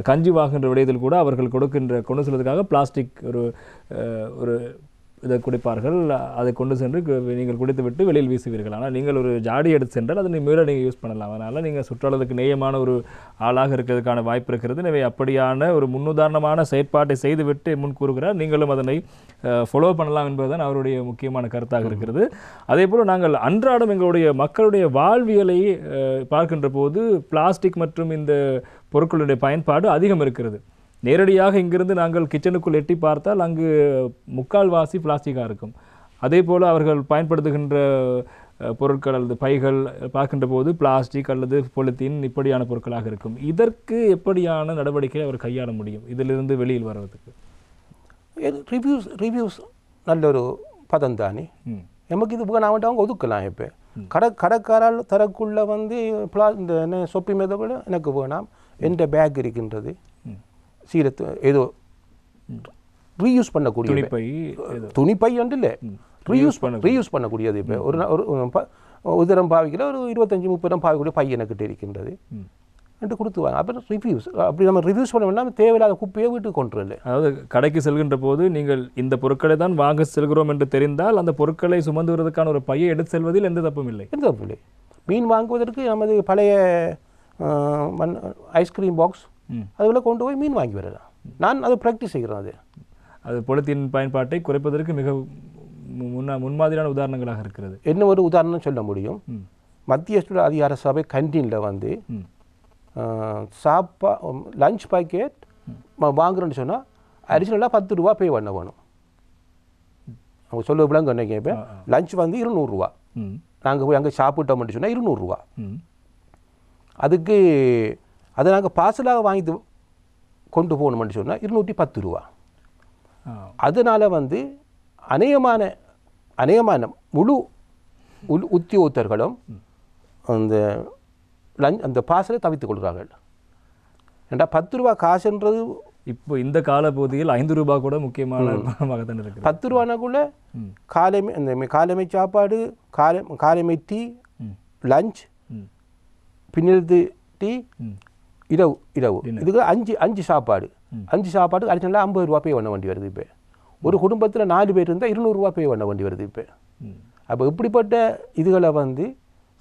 கஞ்சி வாங்குகின்ற விடயத்தில் கூட அவர்கள் கொண்டு செல்வதற்காக பிளாஸ்டிக் ஒரு இதை குடிப்பார்கள். அதை கொண்டு சென்று நீங்கள் குடித்து விட்டு வெளியில் வீசுவீர்கள். ஆனால் நீங்கள் ஒரு ஜாடி எடுத்து சென்றால் அதை மீள நீங்கள் யூஸ் பண்ணலாம். அதனால் நீங்கள் சுற்றுலாவுக்கு நேயமான ஒரு ஆளாக இருக்கிறதுக்கான வாய்ப்பு இருக்கிறது. எனவே அப்படியான ஒரு முன்னுதாரணமான செயற்பாட்டை செய்துவிட்டு முன் கூறுகிறார். நீங்களும் அதனை ஃபாலோ பண்ணலாம் என்பதுதான் அவருடைய முக்கியமான கருத்தாக இருக்கிறது. அதே போல் நாங்கள் அன்றாடம் எங்களுடைய மக்களுடைய வாழ்வியலை பார்க்கின்ற போது பிளாஸ்டிக் மற்றும் இந்த பொருட்களுடைய பயன்பாடு அதிகம் இருக்கிறது. நேரடியாக இங்கிருந்து நாங்கள் கிச்சனுக்குள் எட்டி பார்த்தால் அங்கு முக்கால்வாசி பிளாஸ்டிக்காக இருக்கும். அதே போல் அவர்கள் பயன்படுத்துகின்ற பொருட்கள் அல்லது பைகள் பார்க்கின்ற போது பிளாஸ்டிக் அல்லது பொலித்தீன் இப்படியான பொருட்களாக இருக்கும். இதற்கு எப்படியான நடவடிக்கை அவர் கையாள முடியும் இதிலிருந்து வெளியில் வருவதற்கு? ரிவ்யூஸ் நல்ல ஒரு பதம் தானே. நமக்கு இது வேணாம் அவங்க ஒதுக்கலாம். இப்போ கடைக்காரால் தரக்குள்ள வந்து இந்த என்ன சொப்பி மேதை கூட எனக்கு வேணாம், எந்த பேக் இருக்கின்றது சீரத்து ஏதோ ரீயூஸ் பண்ணக்கூடிய துணிப்பை வந்து இல்லை, ரீயூஸ் பண்ணக்கூடியது. இப்போ ஒரு தரம் பாவிக்கிற ஒரு 25-30 பாவிக்கூடிய பை எனக்கிட்ட இருக்கின்றது என்று கொடுத்துவாங்க. அப்புறம் ரிவ்யூஸ் அப்படி நம்ம ரிவ்யூஸ் பண்ண வேண்டாம், தேவையில்லாத குப்பையை வீட்டுக்கு கொண்டு இல்லை. அதாவது கடைக்கு செல்கின்ற போது நீங்கள் இந்த பொருட்களை தான் வாங்க செல்கிறோம் என்று தெரிந்தால் அந்த பொருட்களை சுமந்து வருவதற்கான ஒரு பையை எடுத்து செல்வதில் எந்த தப்பும் இல்லை. எந்த தப்பும் இல்லை. மீன் வாங்குவதற்கு நமது பழைய ஐஸ்கிரீம் பாக்ஸ் அதில் கொண்டு போய் மீன் வாங்கி வரலாம். நான் அதை ப்ராக்டிஸ் செய்கிறேன். அது பொலித்தீன் பயன்பாட்டை குறைப்பதற்கு மிக முன்மாதிரியான உதாரணங்களாக இருக்கிறது. என்ன ஒரு உதாரணம் சொல்ல முடியும்? மத்திய அதிகார சபை கண்டீனில் வந்து லஞ்ச் பாக்கெட் வாங்குறோன்னு சொன்னால் அடிஷ்னலாக 10 ரூபா பே பண்ண வேணும். அவங்க சொல்ல விளங்க என்ன கேட்பேன். லஞ்ச் வந்து 200 ரூபா, நாங்கள் போய் அங்கே சாப்பிட்டோம்னு சொன்னால் 200 ரூபா. அதுக்கு அதை நாங்கள் பார்சலாக வாங்கி கொண்டு போகணும்னு சொன்னால் 210 ரூபா. ஆ. அதனால் அநேகமான முழு உத்தியோகத்தர்களும் அந்த பாசலை தவித்துக் கொள்கிறார்கள். ஏண்டா 10 ரூபா காசுன்றது இப்போ இந்த காலப்பகுதியில் 5 ரூபா கூட முக்கியமான பணமாக தான் இருக்குது. 10 ரூபானாக்குள்ள காலைமை சாப்பாடு, காலைமை டீ, லஞ்ச், பின்னெழுத்து டீ, இரவு இதுக்கு 5 சாப்பாடு. 5 சாப்பாடு அடிஷனலாக 50 ரூபா பே பண்ண வேண்டி வருது. இப்போ ஒரு குடும்பத்தில் 4 பேர் இருந்தால் 200 ரூபா பே பண்ண வேண்டி வருது. இப்போ அப்போ இப்படிப்பட்ட இதுகளை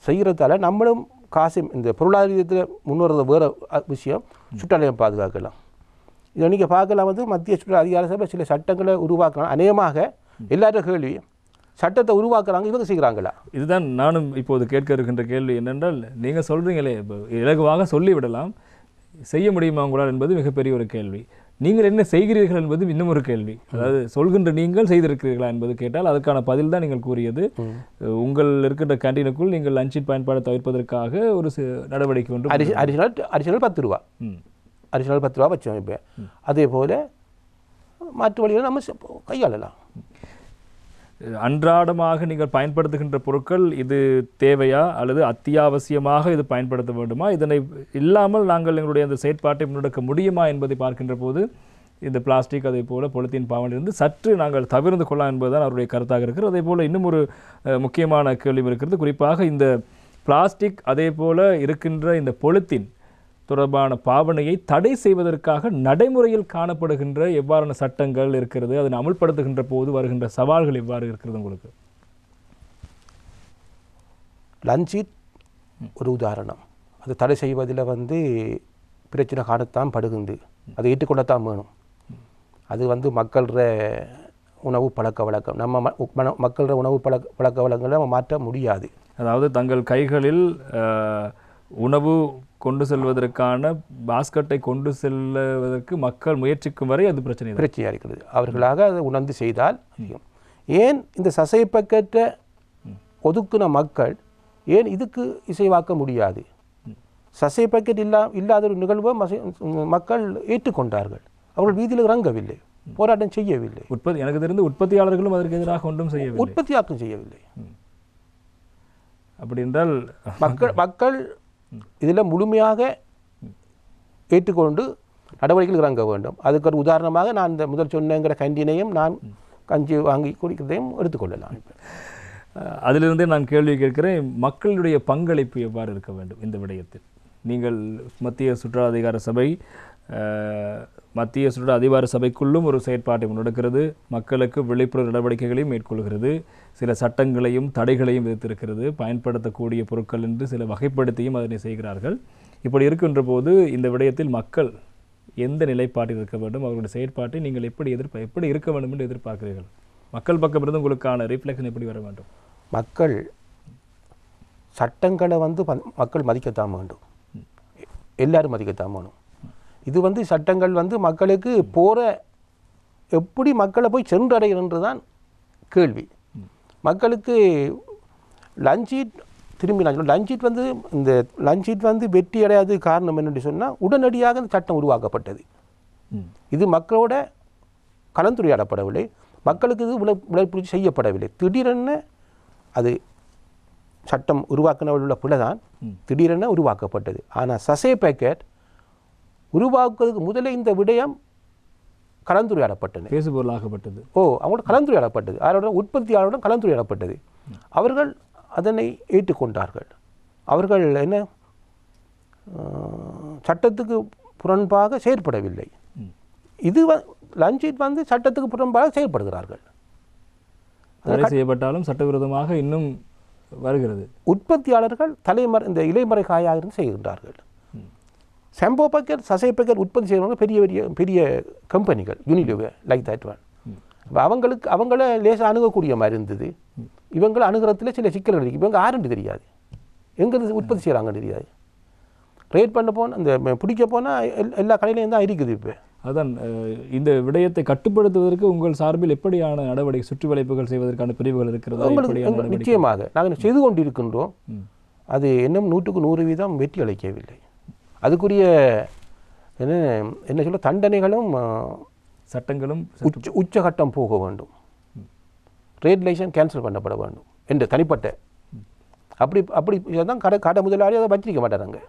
செய்கிறதால நம்மளும் காசு இந்த பொருளாதாரத்தில் முன்வரது வேறு விஷயம் சுற்றுலாவை பாதுகாக்கலாம். இதை நீங்கள் பார்க்கலாம் மத்திய சுற்றுலா அதிகார சபை சில சட்டங்களை உருவாக்கலாம். அநேகமாக எல்லாரும் கேள்வி சட்டத்தை உருவாக்குறாங்க, இவங்க செய்கிறாங்களா? இதுதான் நானும் இப்போது கேட்க இருக்கின்ற கேள்வி என்னென்றால், நீங்கள் சொல்கிறீங்களே இப்போ இலகுவாக சொல்லிவிடலாம், செய்ய முடியுமா உங்களால் என்பது மிகப்பெரிய ஒரு கேள்வி. நீங்கள் என்ன செய்கிறீர்கள் என்பது இன்னும் ஒரு கேள்வி. அதாவது சொல்கின்ற நீங்கள் செய்திருக்கிறீர்களா என்பது கேட்டால் அதற்கான பதில் தான் நீங்கள் கூறியது. உங்கள் இருக்கின்ற கேண்டீனுக்குள் நீங்கள் லஞ்சின் பயன்பாடு தவிர்ப்பதற்காக ஒரு நடவடிக்கை ஒன்று அடிஷனல் 10 ரூபா அடிஷனல் 10 ரூபா வச்சோம். இப்போ அதே போல் மாற்று வழிகளை நம்ம கையாளலாம். அன்றாடமாக நீங்கள் பயன்படுத்துகின்ற பொருட்கள் இது தேவையா அல்லது அத்தியாவசியமாக இது பயன்படுத்த வேண்டுமா, இதனை இல்லாமல் நாங்கள் எங்களுடைய அந்த செயற்பாட்டை முன்னெடுக்க முடியுமா என்பதை பார்க்கின்ற போது இந்த பிளாஸ்டிக் அதே போல் பொலித்தீன் பாவனையிலிருந்து சற்று நாங்கள் தவிர்த்து கொள்ளலாம் என்பதுதான் அவருடைய கருத்தாக இருக்கிறது. அதே போல் இன்னும் ஒரு முக்கியமான கேள்வி இருக்கிறது. குறிப்பாக இந்த பிளாஸ்டிக் அதே போல் இருக்கின்ற இந்த பொலித்தீன் தொடர்பான பாவனையை தடை செய்வதற்காக நடைமுறையில் காணப்படுகின்ற எவ்வாறான சட்டங்கள் இருக்கிறது, அதனை அமல்படுத்துகின்ற போது வருகின்ற சவால்கள் எவ்வாறு இருக்கிறது உங்களுக்கு? லஞ்சிட் ஒரு உதாரணம். அது தடை செய்வதில் பிரச்சனை காணத்தான் படுகின்றது. அதை ஏற்றுக்கொள்ளத்தான் வேணும். அது மக்கள உணவு பழக்க வழக்கம். நம்ம மக்கள உணவு பழக்க வழக்கங்களை நம்ம மாற்ற முடியாது. அதாவது தங்கள் கைகளில் உணவு கொண்டு செல்வதற்கான பாஸ்கெட்டை கொண்டு செல்வதற்கு மக்கள் முயற்சிக்கும் வரை அது பிரச்சனையாக இருக்கிறது. அவர்களாக அதை உணர்ந்து செய்தால் ஏன் இந்த சசை பக்கெட்டை ஒதுக்குன மக்கள் ஏன் இதுக்கு இசைவாக்க முடியாது? சசை பக்கெட் இல்லாத ஒரு நிகழ்வை மக்கள் ஏற்றுக்கொண்டார்கள். அவர்கள் வீதியில் இறங்கவில்லை, போராட்டம் செய்யவில்லை. எனக்கு தெரிந்து உற்பத்தியாளர்களும் அதற்கு எதிராக ஒன்றும் செய்யவில்லை, உற்பத்தியாக்கம் செய்யவில்லை. அப்படி என்றால் மக்கள் இதில் முழுமையாக ஏற்றுக்கொண்டு நடவடிக்கைகள் இறங்க வேண்டும். அதுக்கு ஒரு உதாரணமாக நான் இந்த முதல் சொன்னங்கிற கண்டினையும் நான் கஞ்சி வாங்கி குடிக்கிறதையும் எடுத்துக்கொள்ளலாம். அதிலிருந்தே நான் கேள்வி கேட்கிறேன், மக்களுடைய பங்களிப்பு எவ்வாறு இருக்க வேண்டும் இந்த விடயத்தில்? நீங்கள் மத்திய சுற்றுலா அதிகார சபை, மத்திய சுற்றுலா அதிகார சபைக்குள்ளும் ஒரு செயற்பாட்டை முன்னெடுக்கிறது, மக்களுக்கு விழிப்புணர்வு நடவடிக்கைகளையும் மேற்கொள்கிறது, சில சட்டங்களையும் தடைகளையும் விதித்திருக்கிறது, பயன்படுத்தக்கூடிய பொருட்கள் என்று சில வகைப்படுத்தியும் அதனை செய்கிறார்கள். இப்படி இருக்கின்ற போது இந்த விடயத்தில் மக்கள் எந்த நிலைப்பாட்டில் இருக்க வேண்டும், அவர்களுடைய செயற்பாட்டை நீங்கள் எப்படி இருக்க வேண்டும் என்று எதிர்பார்க்கிறீர்கள்? மக்கள் பக்கமிருந்து உங்களுக்கான ரிஃப்ளெக்ஷன் எப்படி வர வேண்டும்? மக்கள் சட்டங்களை மக்கள் மதிக்கத்தான் வேண்டும், எல்லாரும் மதிக்கத்தான் வேணும். இது சட்டங்கள் மக்களுக்கு போகிற எப்படி மக்களை போய் சென்றடைகிறது தான் கேள்வி. மக்களுக்கு லஞ்சீட் திரும்பி லஞ்சீட் இந்த லஞ்சீட் வெற்றி அடையாத காரணம் என்னென்னு சொன்னால் உடனடியாக இந்த சட்டம் உருவாக்கப்பட்டது. இது மக்களோட கலந்துரையாடப்படவில்லை, மக்களுக்கு இது விளைப்புரிச்சு செய்யப்படவில்லை. திடீரென அது சட்டம் உருவாக்கினவர்கள் உள்ள பிள்ளை தான் திடீரென உருவாக்கப்பட்டது. ஆனால் சசே பேக்கெட் உருவாக்குவதற்கு முதலே இந்த விடயம் கலந்துரையாடப்பட்டது, பேசுபொருளாகப்பட்டது. அவங்களோட கலந்துரையாடப்பட்டது, அவரோட உற்பத்தியாளருடன் கலந்துரையாடப்பட்டது. அவர்கள் அதனை ஏற்றுக்கொண்டார்கள். அவர்கள் என்ன சட்டத்துக்கு புறம்பாக செயற்படவில்லை. இது லஞ்சீட் சட்டத்துக்கு புறம்பாக செயல்படுகிறார்கள். தடை செய்யப்பட்டாலும் சட்டவிரோதமாக இன்னும் வருகிறது. உற்பத்தியாளர்கள் இந்த இலைமறை காயாக இருந்து செய்கின்றார்கள். செம்போ பக்கெட், சசை பக்கெட் உற்பத்தி செய்கிறவங்க பெரிய பெரிய பெரிய கம்பெனிகள், யூனிலிவர் லைக் தட் ஒன். அவங்கள லேசாக அணுகக்கூடிய மாதிரி இருந்தது. இவங்களை அணுகிறதுல சில சிக்கல்கள் இருக்குது. இவங்க ஆரண்டு தெரியாது, எங்கே உற்பத்தி செய்கிறாங்கன்னு தெரியாது. ரேட் பண்ண போனால் அந்த பிடிக்க போனால் எல்லா கடையிலையும் தான் இருக்குது. இப்போ அதான் இந்த விடயத்தை கட்டுப்படுத்துவதற்கு உங்கள் சார்பில் எப்படியான நடவடிக்கை, சுற்றி வளைப்புகள் செய்வதற்கான பிரிவுகள் இருக்கிறதா? நிச்சயமாக நாங்கள் செய்து கொண்டிருக்கின்றோம். அது இன்னும் 100% வெற்றி அளிக்கவில்லை. அதுக்குரிய என்ன என்ன சொல்ல தண்டனைகளும் சட்டங்களும் உச்சகட்டம் போக வேண்டும். ட்ரேட் லைசன்ஸ் கேன்சல் பண்ணப்பட வேண்டும் என்று தனிப்பட்ட அப்படி அப்படி தான் கடை முதலாளி அதை வச்சிருக்க மாட்டாங்க.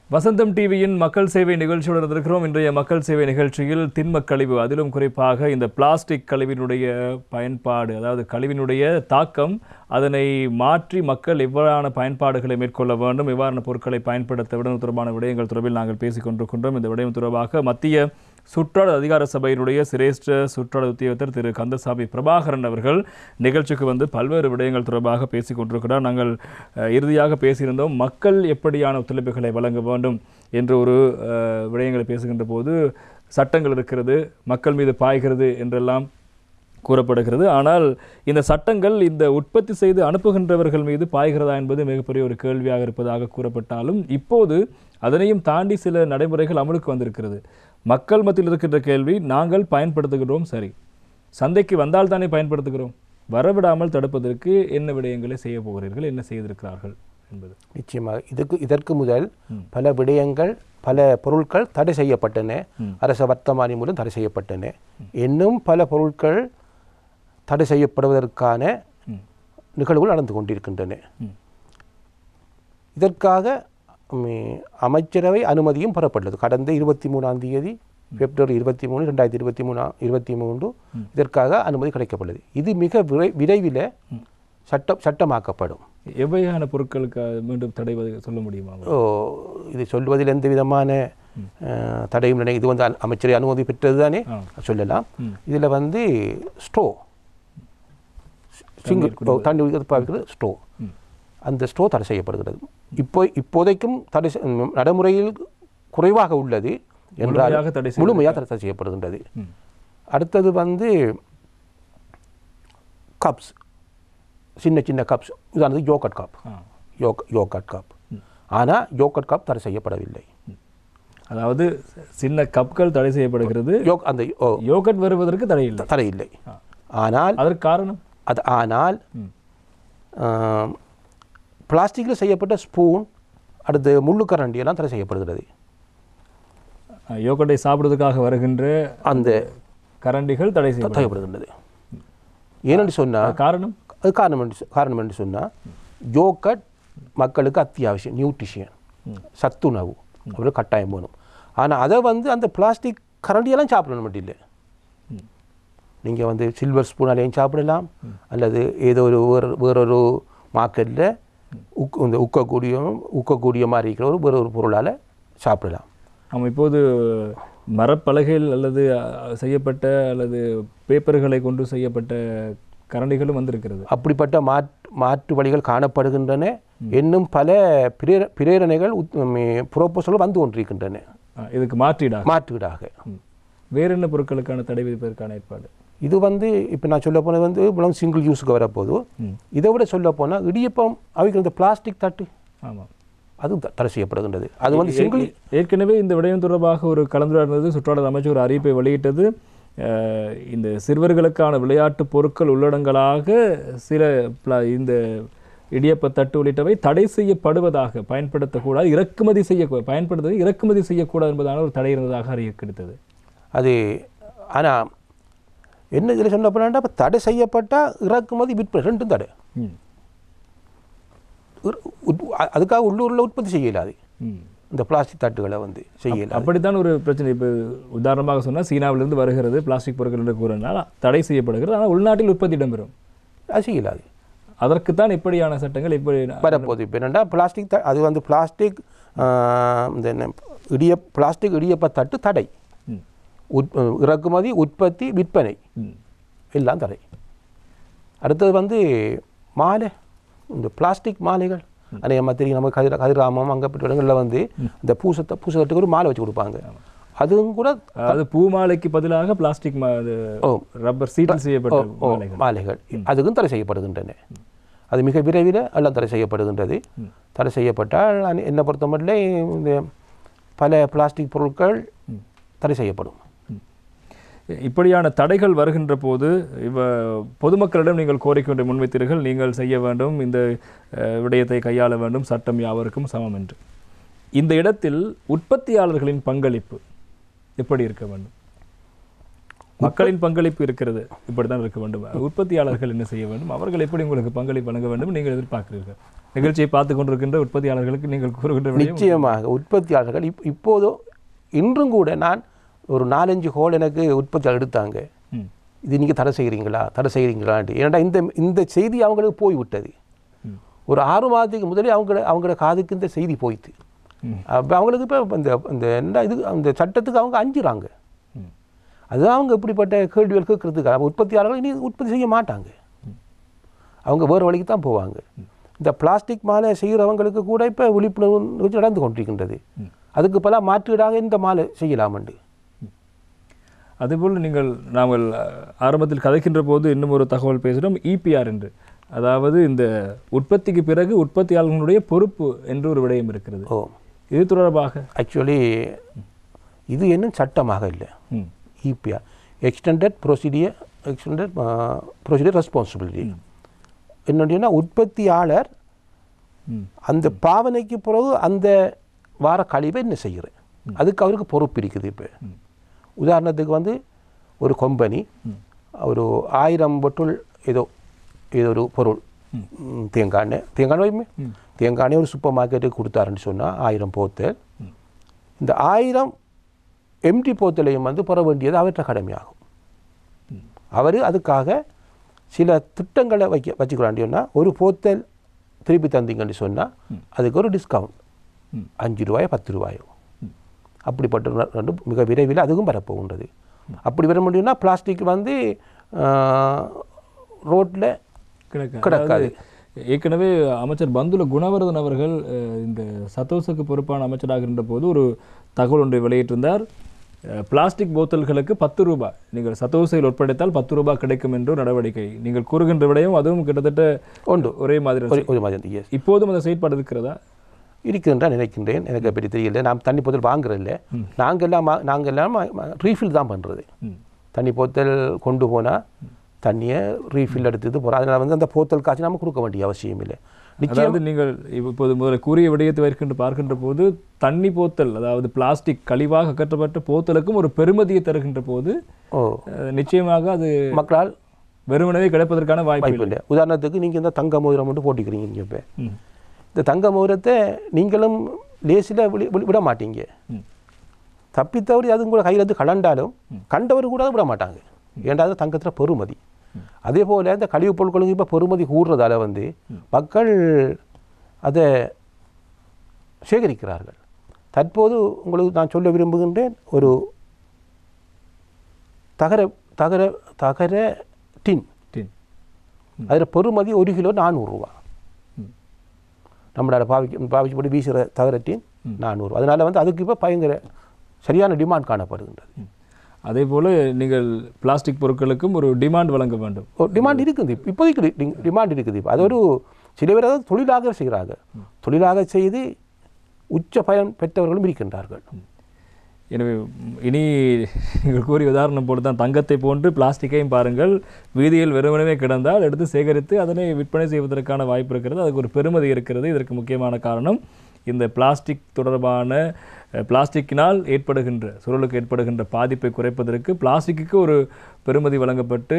வசந்தம் டிவியின் மக்கள் சேவை நிகழ்ச்சியுடன் இருக்கிறோம். இன்றைய மக்கள் சேவை நிகழ்ச்சியில் திண்மக் கழிவு, அதிலும் குறிப்பாக இந்த பிளாஸ்டிக் கழிவினுடைய பயன்பாடு, அதாவது கழிவினுடைய தாக்கம், அதனை மாற்றி மக்கள் எவ்வாறான பயன்பாடுகளை மேற்கொள்ள வேண்டும், எவ்வாறான பொருட்களை பயன்படுத்த விட தொடர்பான விடயங்கள் தொடர்பில் நாங்கள் பேசிக் கொண்டிருக்கின்றோம். இந்த விடயம் தொடர்பாக மத்திய சுற்றாடல் அதிகார சபையினுடைய சிரேஷ்ட சுற்றாடல் உத்தியோகத்தர் திரு கந்தசாமி பிரபாகரன் அவர்கள் நிகழ்ச்சிக்கு வந்து பல்வேறு விடயங்கள் தொடர்பாக பேசிக் கொண்டிருக்கிறார். நாங்கள் இறுதியாக பேசியிருந்தோம் மக்கள் எப்படியான ஒத்துழைப்புகளை வழங்க வேண்டும் என்ற ஒரு விடயங்களை பேசுகின்ற போது சட்டங்கள் இருக்கிறது, மக்கள் மீது பாய்கிறது என்றெல்லாம் கூறப்படுகிறது. ஆனால் இந்த சட்டங்கள் இந்த உற்பத்தி செய்து அனுப்புகின்றவர்கள் மீது பாய்கிறதா என்பது மிகப்பெரிய ஒரு கேள்வியாக இருப்பதாக கூறப்பட்டாலும் இப்போது அதனையும் தாண்டி சில நடைமுறைகள் அமலுக்கு வந்திருக்கிறது. மக்கள் மத்தியில் இருக்கின்ற கேள்வி, நாங்கள் பயன்படுத்துகிறோம் சரி, சந்தைக்கு வந்தால் தானே பயன்படுத்துகிறோம், வரவிடாமல் தடுப்பதற்கு என்ன விடயங்களை செய்ய போகிறீர்கள், என்ன செய்திருக்கிறார்கள் என்பது. நிச்சயமாக இதற்கு முதல் பல விடயங்கள், பல பொருட்கள் தடை செய்யப்பட்டன, அரச வர்த்தமானி மூலம் தடை செய்யப்பட்டன. இன்னும் பல பொருட்கள் தடை செய்யப்படுவதற்கான நிகழ்வுகள் நடந்து கொண்டிருக்கின்றன. இதற்காக அமைச்சரவை அனுமதியும் பெறப்பட்டது. கடந்த 23ஆம் தேதி பிப்ரவரி 23, 2023 இதற்காக அனுமதி கிடைக்கப்பட்டது. இது மிக விரைவில் சட்டமாக்கப்படும். எவ்வகையான பொருட்களுக்கு மீண்டும் தடை சொல்ல முடியுமா? இது சொல்வதில் எந்த விதமான தடையும் இது வந்து அமைச்சரை அனுமதி பெற்றது தானே சொல்லலாம். இதில் வந்து ஸ்டோ, தண்ணி பாவிக்கிறது ஸ்டோ, அந்த ஸ்டோ தடை செய்யப்படுகிறது. இப்போதைக்கும் தடை நடைமுறையில் குறைவாக உள்ளது என்றால் முழுமையாக தடை செய்யப்படுகின்றது. அடுத்தது வந்து கப்ஸ், சின்ன சின்ன கப்ஸ், உதாரணத்துக்கு யோகட் கப், யோகட் கப். ஆனால் யோகட் கப் தடை செய்யப்படவில்லை. அதாவது சின்ன கப்கள் தடை செய்யப்படுகிறது, அந்த யோகட் வருவதற்கு தடையில்லை. ஆனால் அதற்கு காரணம் ஆனால் பிளாஸ்டிக்கில் செய்யப்பட்ட ஸ்பூன், அடுத்து முள்ளுக்கரண்டி எல்லாம் தடை செய்யப்படுகிறது. யோகட்டை சாப்பிடுவதற்காக வருகின்ற அந்த கரண்டிகள் தடை செய்யப்படுகின்றது. ஏனென்று சொன்னால் காரணம் என்று சொன்னால் யோகட் மக்களுக்கு அத்தியாவசியம், நியூட்ரிஷன், சத்துணவு அவ்வளோ கட்டாயம் வேணும். ஆனால் அதை வந்து அந்த பிளாஸ்டிக் கரண்டியெல்லாம் சாப்பிடணும் மட்டும் இல்லை. நீங்கள் வந்து சில்வர் ஸ்பூனாலேயும் சாப்பிடலாம், அல்லது ஏதோ ஒரு வேறொரு மார்க்கெட்டில் இந்த உக்கக்கூடிய மாதிரி இருக்கிற வேறொரு பொருளால் சாப்பிடலாம். நம்ம இப்போது மரப்பலகைகள் அல்லது செய்யப்பட்ட அல்லது பேப்பர்களை கொண்டு செய்யப்பட்ட கரண்டிகளும் வந்திருக்கிறது. அப்படிப்பட்ட மாற்று வழிகள் காணப்படுகின்றன. இன்னும் பல பிரேரணைகள் புரோபோசல்கள் வந்து கொண்டிருக்கின்றன. இதுக்கு மாற்றீடாக வேறு என்ன பொருட்களுக்கான தடை விதிப்பதற்கான ஏற்பாடு? இது வந்து இப்போ நான் சொல்ல போனது வந்து சிங்கிள் யூஸுக்கு வரப்போது. இதை விட சொல்ல போனால் இடியப்பம் அவைகள் இந்த பிளாஸ்டிக் தட்டு, ஆமாம், அதுவும் தடை செய்யப்படுகின்றது. அது வந்து சிங்கிள். ஏற்கனவே இந்த விடயம் தொடர்பாக ஒரு கலந்துரையாடல் சுற்றுலா அமைச்சர் ஒரு அறிவிப்பை வெளியிட்டது. இந்த சிறுவர்களுக்கான விளையாட்டு பொருட்கள் உள்ளடங்களாக சில இந்த இடியப்ப தட்டு உள்ளிட்டவை தடை செய்யப்படுவதாக, பயன்படுத்தக்கூடாது, இறக்குமதி செய்யக்கூடாது என்பதான ஒரு தடை இருந்ததாக அறிய கிடைத்தது. அது ஆனால் என்ன இதில் சொல்ல போனா, இப்போ தடை செய்யப்பட்டால் இறக்குமதி விற்பனை ரெண்டும் தடை. அதுக்காக உள்ளூரில் உற்பத்தி செய்யலாது இந்த பிளாஸ்டிக் தட்டுகளை வந்து செய்யலாம். அப்படித்தான் ஒரு பிரச்சனை. இப்போ உதாரணமாக சொன்னால் சீனாவிலிருந்து வருகிறது பிளாஸ்டிக் பொருட்கள் என்று கூறினால் தடை செய்யப்படுகிறது, ஆனால் உள்நாட்டில் உற்பத்தி இடம்பெறும், அது செய்யலாது. அதற்குத்தான் இப்படியான சட்டங்கள் எப்படி வரப்போகுது. இப்போ என்னென்னா பிளாஸ்டிக் அது வந்து பிளாஸ்டிக் இந்த பிளாஸ்டிக் இடியப்ப தட்டு தடை, இறக்குமதி, உற்பத்தி, விற்பனை எல்லாம் தடை. அடுத்தது வந்து மாலை, இந்த பிளாஸ்டிக் மாலைகள் அநேகமாக தெரியும். நம்ம கதிராமம் அங்கே இடங்களில் வந்து இந்த பூசத்துக்கு ஒரு மாலை வச்சு கொடுப்பாங்க. அதுவும் கூட அது பூ மாலைக்கு பதிலாக பிளாஸ்டிக் ரப்பர் சீட்டில் செய்யப்பட்ட மாலைகள் அதுக்கும் தடை செய்யப்படுகின்றன. அது மிக விரைவில் எல்லாம் தடை செய்யப்படுகின்றது. தடை செய்யப்பட்டால் என்னை பொறுத்த மட்டும் இந்த பல பிளாஸ்டிக் பொருட்கள் தடை செய்யப்படும். இப்படியான தடைகள் வருகின்ற போது பொதுமக்களிடம் நீங்கள் கோரிக்கை ஒன்றை முன்வைத்தீர்கள், நீங்கள் செய்ய வேண்டும், இந்த விடயத்தை கையாள வேண்டும், சட்டம் யாவருக்கும் சமம் என்று. இந்த இடத்தில் உற்பத்தியாளர்களின் பங்களிப்பு எப்படி இருக்க வேண்டும்? மக்களின் பங்களிப்பு இருக்கிறது, இப்படித்தான் இருக்க வேண்டும். உற்பத்தியாளர்கள் என்ன செய்ய வேண்டும்? அவர்கள் எப்படி உங்களுக்கு பங்களிப்பு வழங்க வேண்டும் நீங்கள் எதிர்பார்க்கிறீர்கள்? நிகழ்ச்சியை பார்த்து கொண்டிருக்கின்ற உற்பத்தியாளர்களுக்கு நீங்கள் கூறுகின்ற நிச்சயமாக உற்பத்தியாளர்கள் இப்போதோ இன்றும் கூட நான் ஒரு 4-5 ஹோல் எனக்கு உற்பத்தியாளர் எடுத்தாங்க. இது நீங்கள் தடை செய்கிறீங்களான்ட்டு. ஏன்னா இந்த செய்தி அவங்களுக்கு போய்விட்டது. ஒரு 6 மாதத்துக்கு முதலே அவங்களோட காதுக்கு இந்த செய்தி போயிட்டு. அப்போ அவங்களுக்கு இப்போ இந்த என்ன இது அந்த சட்டத்துக்கு அவங்க அஞ்சுறாங்க. அதுதான் அவங்க இப்படிப்பட்ட கேள்விகள் கேட்கறதுக்கு. உற்பத்தியாளர்கள் இனி உற்பத்தி செய்ய மாட்டாங்க, அவங்க வேறு வழிக்கு தான் போவாங்க. இந்த பிளாஸ்டிக் மாலை செய்கிறவங்களுக்கு கூட இப்போ விழிப்புணர்வு நடந்து கொண்டிருக்கின்றது. அதுக்கு பல மாற்றீடாக இந்த மாலை செய்யலாமண்டு. அதுபோல் நாங்கள் ஆரம்பத்தில் கதைக்கின்ற போது இன்னும் ஒரு தகவல் பேசுகிறோம், EPR என்று. அதாவது இந்த உற்பத்திக்கு பிறகு உற்பத்தியாளர்களுடைய பொறுப்பு என்று ஒரு விடயம் இருக்கிறது. இது தொடர்பாக ஆக்சுவலி இது இன்னும் சட்டமாக இல்லை. EPR எக்ஸ்டெண்டட் ப்ரொசீடியர் ரெஸ்பான்சிபிலிட்டி என்னன்னா உற்பத்தியாளர் அந்த பாவனைக்கு பிறகு அந்த வார கழிவை என்ன செய்கிறேன் அதுக்கு அவருக்கு பொறுப்பு இருக்குது. இப்போ உதாரணத்துக்கு ஒரு கம்பெனி ஒரு 1000 பொட்டுள் ஏதோ ஒரு பொருள் தேங்காய் ஒரு சூப்பர் மார்க்கெட்டுக்கு கொடுத்தாருன்னு சொன்னால் 1000 போத்தல். இந்த 1000 எம்டி போத்தலையும் பெற வேண்டியது அவற்றை கடமையாகும். அவர் அதுக்காக சில திட்டங்களை வச்சுக்கிறான்னு சொன்னால் ஒரு போத்தல் திருப்பி தந்தீங்கன்னு சொன்னால் அதுக்கு ஒரு டிஸ்கவுண்ட் 5 ரூபாயோ 10 ரூபாயோ அப்படிப்பட்ட மிக விரைவில் அதுவும் வரப்போகின்றது. அப்படி வர முடியும்னா பிளாஸ்டிக் ரோட்டில் கிடக்காது. ஏற்கனவே அமைச்சர் பந்துல குணவர்தன் அவர்கள் இந்த சத்தோசுக்கு பொறுப்பான அமைச்சராக இருந்த போது ஒரு தகவல் ஒன்றை வெளியிட்டிருந்தார். பிளாஸ்டிக் போத்தல்களுக்கு 10 ரூபாய் நீங்கள் சத்தோசையில் உட்படுத்தால் 10 ரூபாய் கிடைக்கும் என்று நடவடிக்கை. நீங்கள் கூறுகின்ற விடையும் அதுவும் கிட்டத்தட்ட ஒரே மாதிரி. இப்போதும் அந்த செயற்பாடு இருக்கிறதா? இருக்குதுன்னு நினைக்கின்றேன். எனக்கு அப்படி தெரியல. நாம் தண்ணி போத்தல் வாங்குறதில்ல. நாங்கள் எல்லாம் ரீஃபில் தான் பண்ணுறது. தண்ணி போத்தல் கொண்டு போனால் தண்ணியை ரீஃபில் எடுத்துட்டு போகிறோம். அதனால் அந்த போத்தல் காய்ச்சி நம்ம கொடுக்க வேண்டிய அவசியம் இல்லை. நிச்சயமாக நீங்கள் இப்போது முதல்ல கூறிய விடயத்தை பார்க்கின்ற போது தண்ணி போத்தல், அதாவது பிளாஸ்டிக் கழிவாக அகற்றப்பட்ட போத்தலுக்கும் ஒரு பெருமதியை தருகின்ற போது நிச்சயமாக அது மக்களால் வெறுமனவே கிடைப்பதற்கான வாய்ப்பு இல்லை. உதாரணத்துக்கு நீங்கள் இந்த தங்க மோதிரம் மட்டும் போட்டிக்கிறீங்க. நீங்கள் இப்போ இந்த தங்க மோதிரத்தை நீங்களும் லேசில் விட மாட்டீங்க. தப்பித்தவரி அது கூட கையில் இருந்து கலண்டாலும் கண்டவர் கூட விட மாட்டாங்க. ஏன்டாவது தங்கத்தில் பெருமதி. அதே போல் இந்த கழிவுப் பொருட்களுக்கு இப்போ பெருமதி கூடுறதால மக்கள் அதை சேகரிக்கிறார்கள். தற்போது உங்களுக்கு நான் சொல்ல விரும்புகின்றேன், ஒரு தகர டின் அதில் பெருமதி 1 கிலோ 400 ரூபா. நம்மளோட பாவிக்கப்படி வீசுகிற தகர டின் 400. அதனால் அதுக்கு இப்போ பயங்கர சரியான டிமாண்ட் காணப்படுகின்றது. அதே போல் நீங்கள் பிளாஸ்டிக் பொருட்களுக்கும் ஒரு டிமாண்ட் வழங்க வேண்டும். டிமாண்ட் இருக்குது, இப்போதைக்கு டிமாண்ட் இருக்குது. அது ஒரு சில பேர் அதாவது தொழிலாக செய்கிறாங்க. தொழிலாக செய்து உச்ச பயன் பெற்றவர்களும் இருக்கின்றார்கள். எனவே இனி நீங்கள் கூறிய உதாரணம் போல தான் தங்கத்தை போன்று பிளாஸ்டிக்கையும் பாருங்கள், வீதியில் வெறுமனவே கிடந்தால் எடுத்து சேகரித்து அதனை விற்பனை செய்வதற்கான வாய்ப்பு இருக்கிறது. அதுக்கு ஒரு பெருமதி இருக்கிறது. இதற்கு முக்கியமான காரணம் இந்த பிளாஸ்டிக் தொடர்பான பிளாஸ்டிக்கினால் சூழலுக்கு ஏற்படுகின்ற பாதிப்பை குறைப்பதற்கு பிளாஸ்டிக்கு ஒரு பெருமதி வழங்கப்பட்டு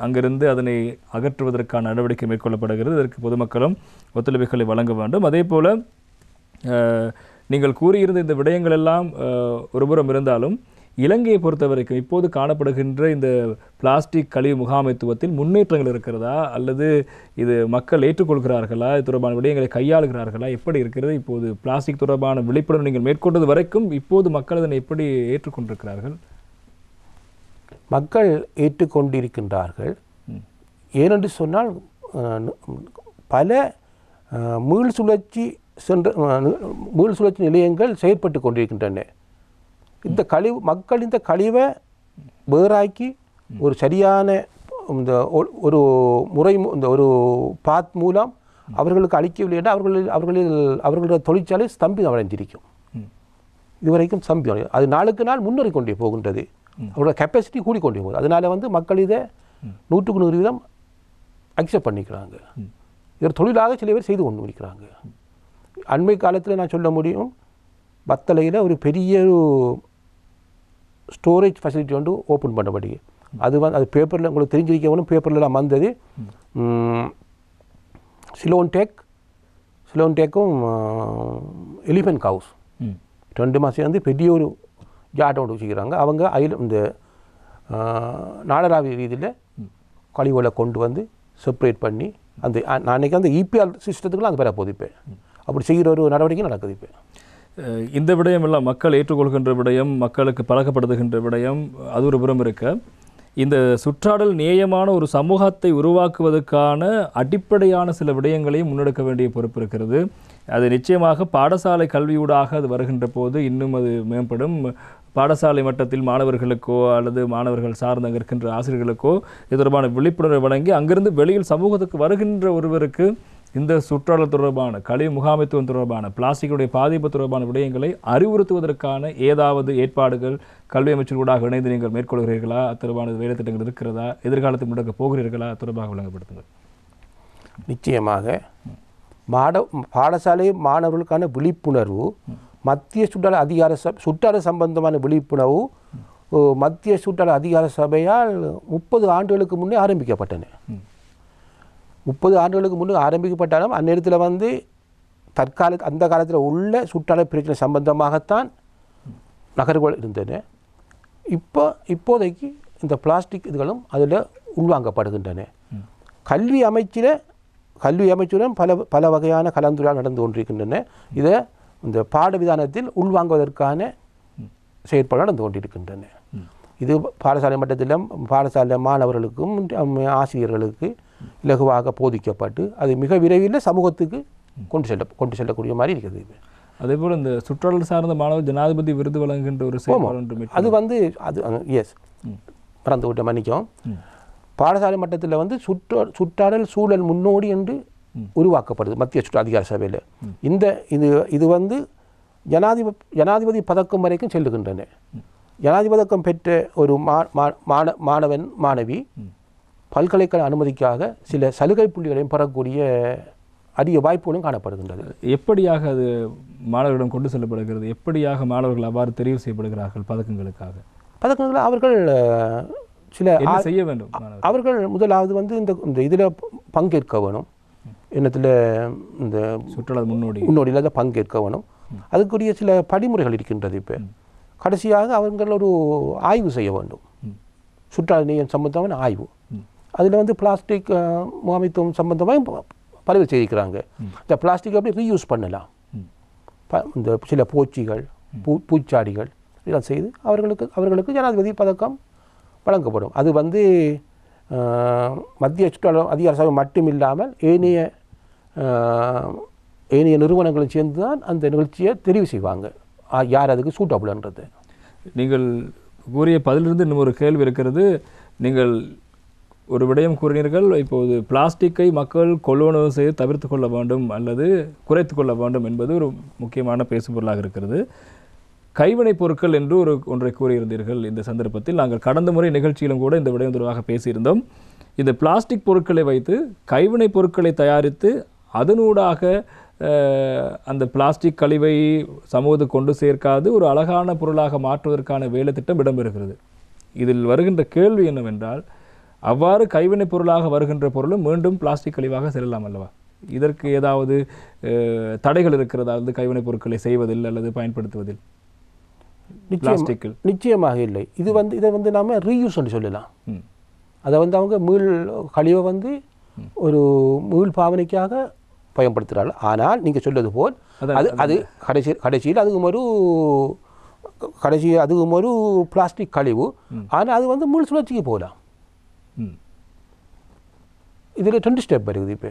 அங்கிருந்து அதனை அகற்றுவதற்கான நடவடிக்கை மேற்கொள்ளப்படுகிறது. இதற்கு பொதுமக்களும் ஒத்துழைப்புகளை வழங்க வேண்டும். அதே போல் நீங்கள் கூறியிருந்த இந்த விடயங்கள் எல்லாம் ஒருபுறம் இருந்தாலும் இலங்கையை பொறுத்த வரைக்கும் இப்போது காணப்படுகின்ற இந்த பிளாஸ்டிக் கழிவு முகாமைத்துவத்தில் முன்னேற்றங்கள் இருக்கிறதா, அல்லது இது மக்கள் ஏற்றுக்கொள்கிறார்களா, இது தொடர்பான விடயங்களை கையாளுகிறார்களா, எப்படி இருக்கிறது? இப்போது பிளாஸ்டிக் தொடர்பான விழிப்புணர்வு நீங்கள் மேற்கொண்டது வரைக்கும் இப்போது மக்கள் அதனை எப்படி ஏற்றுக்கொண்டிருக்கிறார்கள்? மக்கள் ஏற்றுக்கொண்டிருக்கின்றார்கள். ஏனென்று சொன்னால் பல மீள்சுழற்சி நிலையங்கள் செயற்பட்டு கொண்டிருக்கின்றன. மக்கள் இந்த கழிவை வேறாக்கி ஒரு சரியான இந்த ஒரு முறை இந்த ஒரு பாத் மூலம் அவர்களுக்கு அளிக்கவில்லை என்றால் அவர்களுடைய தொழிற்சாலை ஸ்தம்பிதம் அடைந்திருக்கும். இதுவரைக்கும் ஸ்தம்பிதம். அது நாளுக்கு நாள் முன்னேறி கொண்டே போகின்றது. அவரோட கெப்பாசிட்டி கூடிக்கொண்டே போகுது. அதனால் மக்கள் இதை 100% அக்செப்ட் பண்ணிக்கிறாங்க. இவர் தொழிலாக சில பேர் செய்து கொண்டு இருக்கிறாங்க. அண்மை காலத்தில் நான் சொல்ல முடியும், வத்தலையில் ஒரு பெரிய ஸ்டோரேஜ் ஃபெசிலிட்டி வந்து ஓப்பன் பண்ணபடி அது வந்து அது பேப்பரில் உங்களுக்கு தெரிஞ்சிருக்கணும், பேப்பர்லாம் வந்தது. சிலோன்டேக்கும் எலிஃபென்ட் ஹவுஸ் 2 மாதம் சேர்ந்து பெரிய ஒரு ஜாட் ஒன்று வச்சுக்கிறாங்க. அவங்க இந்த நாடளாவிய ரீதியில் கழிவுகளை கொண்டு வந்து செப்பரேட் பண்ணி அந்த நான் அன்றைக்கி அந்த இபிஆர் சிஸ்டத்துக்குலாம் அந்த பேர போகுது. இப்போ அப்படி செய்கிற ஒரு நடவடிக்கை நடக்குது. இப்போ இந்த விடயம் எல்லாம் மக்கள் ஏற்றுக்கொள்கின்ற விடயம், மக்களுக்கு பழக்கப்படுத்துகின்ற விடயம் அது ஒரு புறம் இருக்க, இந்த சுற்றாடல் நேயமான ஒரு சமூகத்தை உருவாக்குவதற்கான அடிப்படையான சில விடயங்களையும் முன்னெடுக்க வேண்டிய பொறுப்பு இருக்கிறது. அது நிச்சயமாக பாடசாலை கல்வியூடாக அது வருகின்ற போது இன்னும் அது மேம்படும். பாடசாலை மட்டத்தில் மாணவர்களுக்கோ அல்லது மாணவர்கள் சார்ந்து அங்கே இருக்கின்ற ஆசிரியர்களுக்கோ இது தொடர்பான விழிப்புணர்வை வழங்கி அங்கிருந்து வெளியில் சமூகத்துக்கு வருகின்ற ஒருவருக்கு இந்த சுற்றாடல் தொடர்பான கழிவு முகாமைத்துவம் தொடர்பான பிளாஸ்டிக்குடைய பாதிப்பு தொடர்பான விடயங்களை அறிவுறுத்துவதற்கான ஏதாவது ஏற்பாடுகள் கல்வி அமைச்சர்களூடாக இணைந்து நீங்கள் மேற்கொள்கிறீர்களா? தொடர்பான வேலை திட்டங்கள் இருக்கிறதா? எதிர்காலத்தில் முடக்க போகிறீர்களா? தொடர்பாக விளங்கப்படுத்துங்கள். நிச்சயமாக பாடசாலை மாணவர்களுக்கான விழிப்புணர்வு, மத்திய சுற்றாடல் சம்பந்தமான விழிப்புணர்வு மத்திய சுற்றாடல் அதிகார சபையால் 30 ஆண்டுகளுக்கு முன்னே ஆரம்பிக்கப்பட்டன. 30 ஆண்டுகளுக்கு முன்னே ஆரம்பிக்கப்பட்டாலும் அந்நேரத்தில் வந்து அந்த காலத்தில் உள்ள சுற்றாடல் பிரச்சனை சம்பந்தமாகத்தான் நகர்வுகள் இருந்தன. இப்போதைக்கு இந்த பிளாஸ்டிக் இதுகளும் அதில் உள்வாங்கப்படுகின்றன. கல்வி அமைச்சுடன் பல வகையான கலந்துரையாடல் நடந்து கொண்டிருக்கின்றன. இதை இந்த பாடவிதானத்தில் உள்வாங்குவதற்கான செயற்பாடு நடந்து கொண்டிருக்கின்றன. இது பாடசாலை மட்டத்திலும் பாடசாலை மாணவர்களுக்கும் ஆசிரியர்களுக்கு இலகுவாக போதிக்கப்பட்டு அது மிக விரைவில் சமூகத்துக்கு கொண்டு செல்லக்கூடிய மாதிரி இருக்கிறது. அதே போல் இந்த சுற்றாடல் சார்ந்த மாணவர் ஜனாதிபதி விருது வழங்குகின்ற ஒரு செயல்பாடு அது வந்து மறந்து விட்ட மன்னிக்கும். பாடசாலை மட்டத்தில் வந்து சுற்றாடல் சூழல் முன்னோடி என்று உருவாக்கப்படுது மத்திய சுற்றாடல் அதிகார சபையில். இது வந்து ஜனாதிபதி பதக்கம் வரைக்கும் செல்லுகின்றன. ஜனாதிபதி பதக்கம் பெற்ற ஒரு மாணவன் மாணவி பல்கலைக்கழக அனுமதிக்காக சில சலுகை புள்ளிகளையும் பெறக்கூடிய அதிக வாய்ப்புகளும் காணப்படுகின்றது. எப்படியாக அது மாணவர்களிடம் கொண்டு செல்லப்படுகிறது? எப்படியாக மாணவர்கள் அவ்வாறு தெரிவு செய்யப்படுகிறார்கள் பதக்கங்களுக்காக? பதக்கங்கள் அவர்கள் சில செய்ய வேண்டும். அவர்கள் முதலாவது வந்து இந்த இதில் பங்கேற்க வேணும். என்னத்தில் இந்த சுற்றுலா முன்னோடியில் அதை பங்கேற்க வேணும். அதுக்குரிய சில படிமுறைகள் இருக்கின்றது. இப்போ கடைசியாக அவர்கள் ஒரு ஆய்வு செய்ய வேண்டும். சுற்றுலா நீயம் சம்பந்தமான ஆய்வு. அதில் வந்து பிளாஸ்டிக் முகாமைத்துவம் சம்பந்தமாக பலர் செய்திருக்கிறாங்க. இந்த பிளாஸ்டிக் அப்படி ரீயூஸ் பண்ணலாம். இந்த சில பூச்சாடிகள் இதெல்லாம் செய்து அவர்களுக்கு ஜனாதிபதி பதக்கம் வழங்கப்படும். அது வந்து மத்திய சுற்றுலா அதிகார சபை மட்டும் இல்லாமல் ஏனைய நிறுவனங்களும் சேர்ந்து தான் அந்த நிகழ்ச்சியை தெரிவு செய்வாங்க, யார் அதுக்கு சூட்டபிள்ன்றது. நீங்கள் கூறிய பதிலிருந்து இன்னும் ஒரு கேள்வி இருக்கிறது. நீங்கள் ஒரு விடயம் கூறினீர்கள், இப்போது பிளாஸ்டிக்கை மக்கள் கொள்வனவு செய்து தவிர்த்து கொள்ள வேண்டும் அல்லது குறைத்து கொள்ள வேண்டும் என்பது ஒரு முக்கியமான பேசுபொருளாக இருக்கிறது. கைவினைப் பொருட்கள் என்று ஒன்றை கூறியிருந்தீர்கள். இந்த சந்தர்ப்பத்தில் நாங்கள் கடந்த முறை நிகழ்ச்சியிலும் கூட இந்த விடயம் தொடர்பாக பேசியிருந்தோம். இந்த பிளாஸ்டிக் பொருட்களை வைத்து கைவினைப் பொருட்களை தயாரித்து அதனூடாக அந்த பிளாஸ்டிக் கழிவை சமூகத்துக்கு கொண்டு சேர்க்காது ஒரு அழகான பொருளாக மாற்றுவதற்கான வேலை திட்டம் இடம்பெறுகிறது. இதில் வருகின்ற கேள்வி என்னவென்றால், அவ்வாறு கைவினைப் பொருளாக வருகின்ற பொருளும் மீண்டும் பிளாஸ்டிக் கழிவாக செல்லலாம் அல்லவா? இதற்கு ஏதாவது தடைகள் இருக்கிறதா? வந்து கைவினைப் பொருட்களை செய்வதில் அல்லது பயன்படுத்துவதில்? நிச்சயமாக இல்லை. இதை வந்து நாம ரீயூஸ் என்று சொல்லலாம். அதை வந்து அவங்க கழிவை வந்து ஒரு மீள் பாவனைக்காக பயன்படுத்துகிறார்கள். ஆனால் நீங்கள் சொல்வது போல் அது கடைசியில் அதுவும் ஒரு பிளாஸ்டிக் கழிவு. ஆனால் அது வந்து மீள் சுழற்சிக்கு போகலாம். இதில் 2 ஸ்டெப் வருது. இப்போ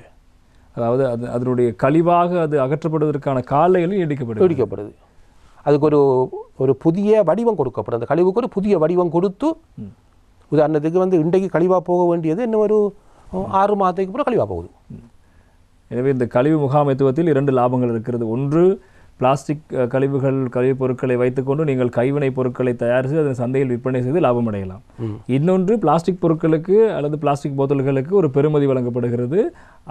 அதாவது அதனுடைய கழிவாக அது அகற்றப்படுவதற்கான காலைகளும் இடிக்கப்படுது. அதுக்கு ஒரு புதிய வடிவம் கொடுக்கப்படும். அந்த கழிவுக்கு ஒரு புதிய வடிவம் கொடுத்து, உதாரணத்துக்கு வந்து இன்றைக்கு கழிவாக போக வேண்டியது இன்னும் ஒரு 6 மாதத்துக்கு அப்புறம் கழிவாக போகுது. எனவே இந்த கழிவு முகாமைத்துவத்தில் 2 லாபங்கள் இருக்கிறது. ஒன்று, பிளாஸ்டிக் கழிவுப் பொருட்களை வைத்துக்கொண்டு நீங்கள் கைவினைப் பொருட்களை தயாரித்து அதன் சந்தையில் விற்பனை செய்து லாபம் அடையலாம். இன்னொன்று, பிளாஸ்டிக் பொருட்களுக்கு அல்லது பிளாஸ்டிக் போத்தல்களுக்கு ஒரு பெறுமதி வழங்கப்படுகிறது.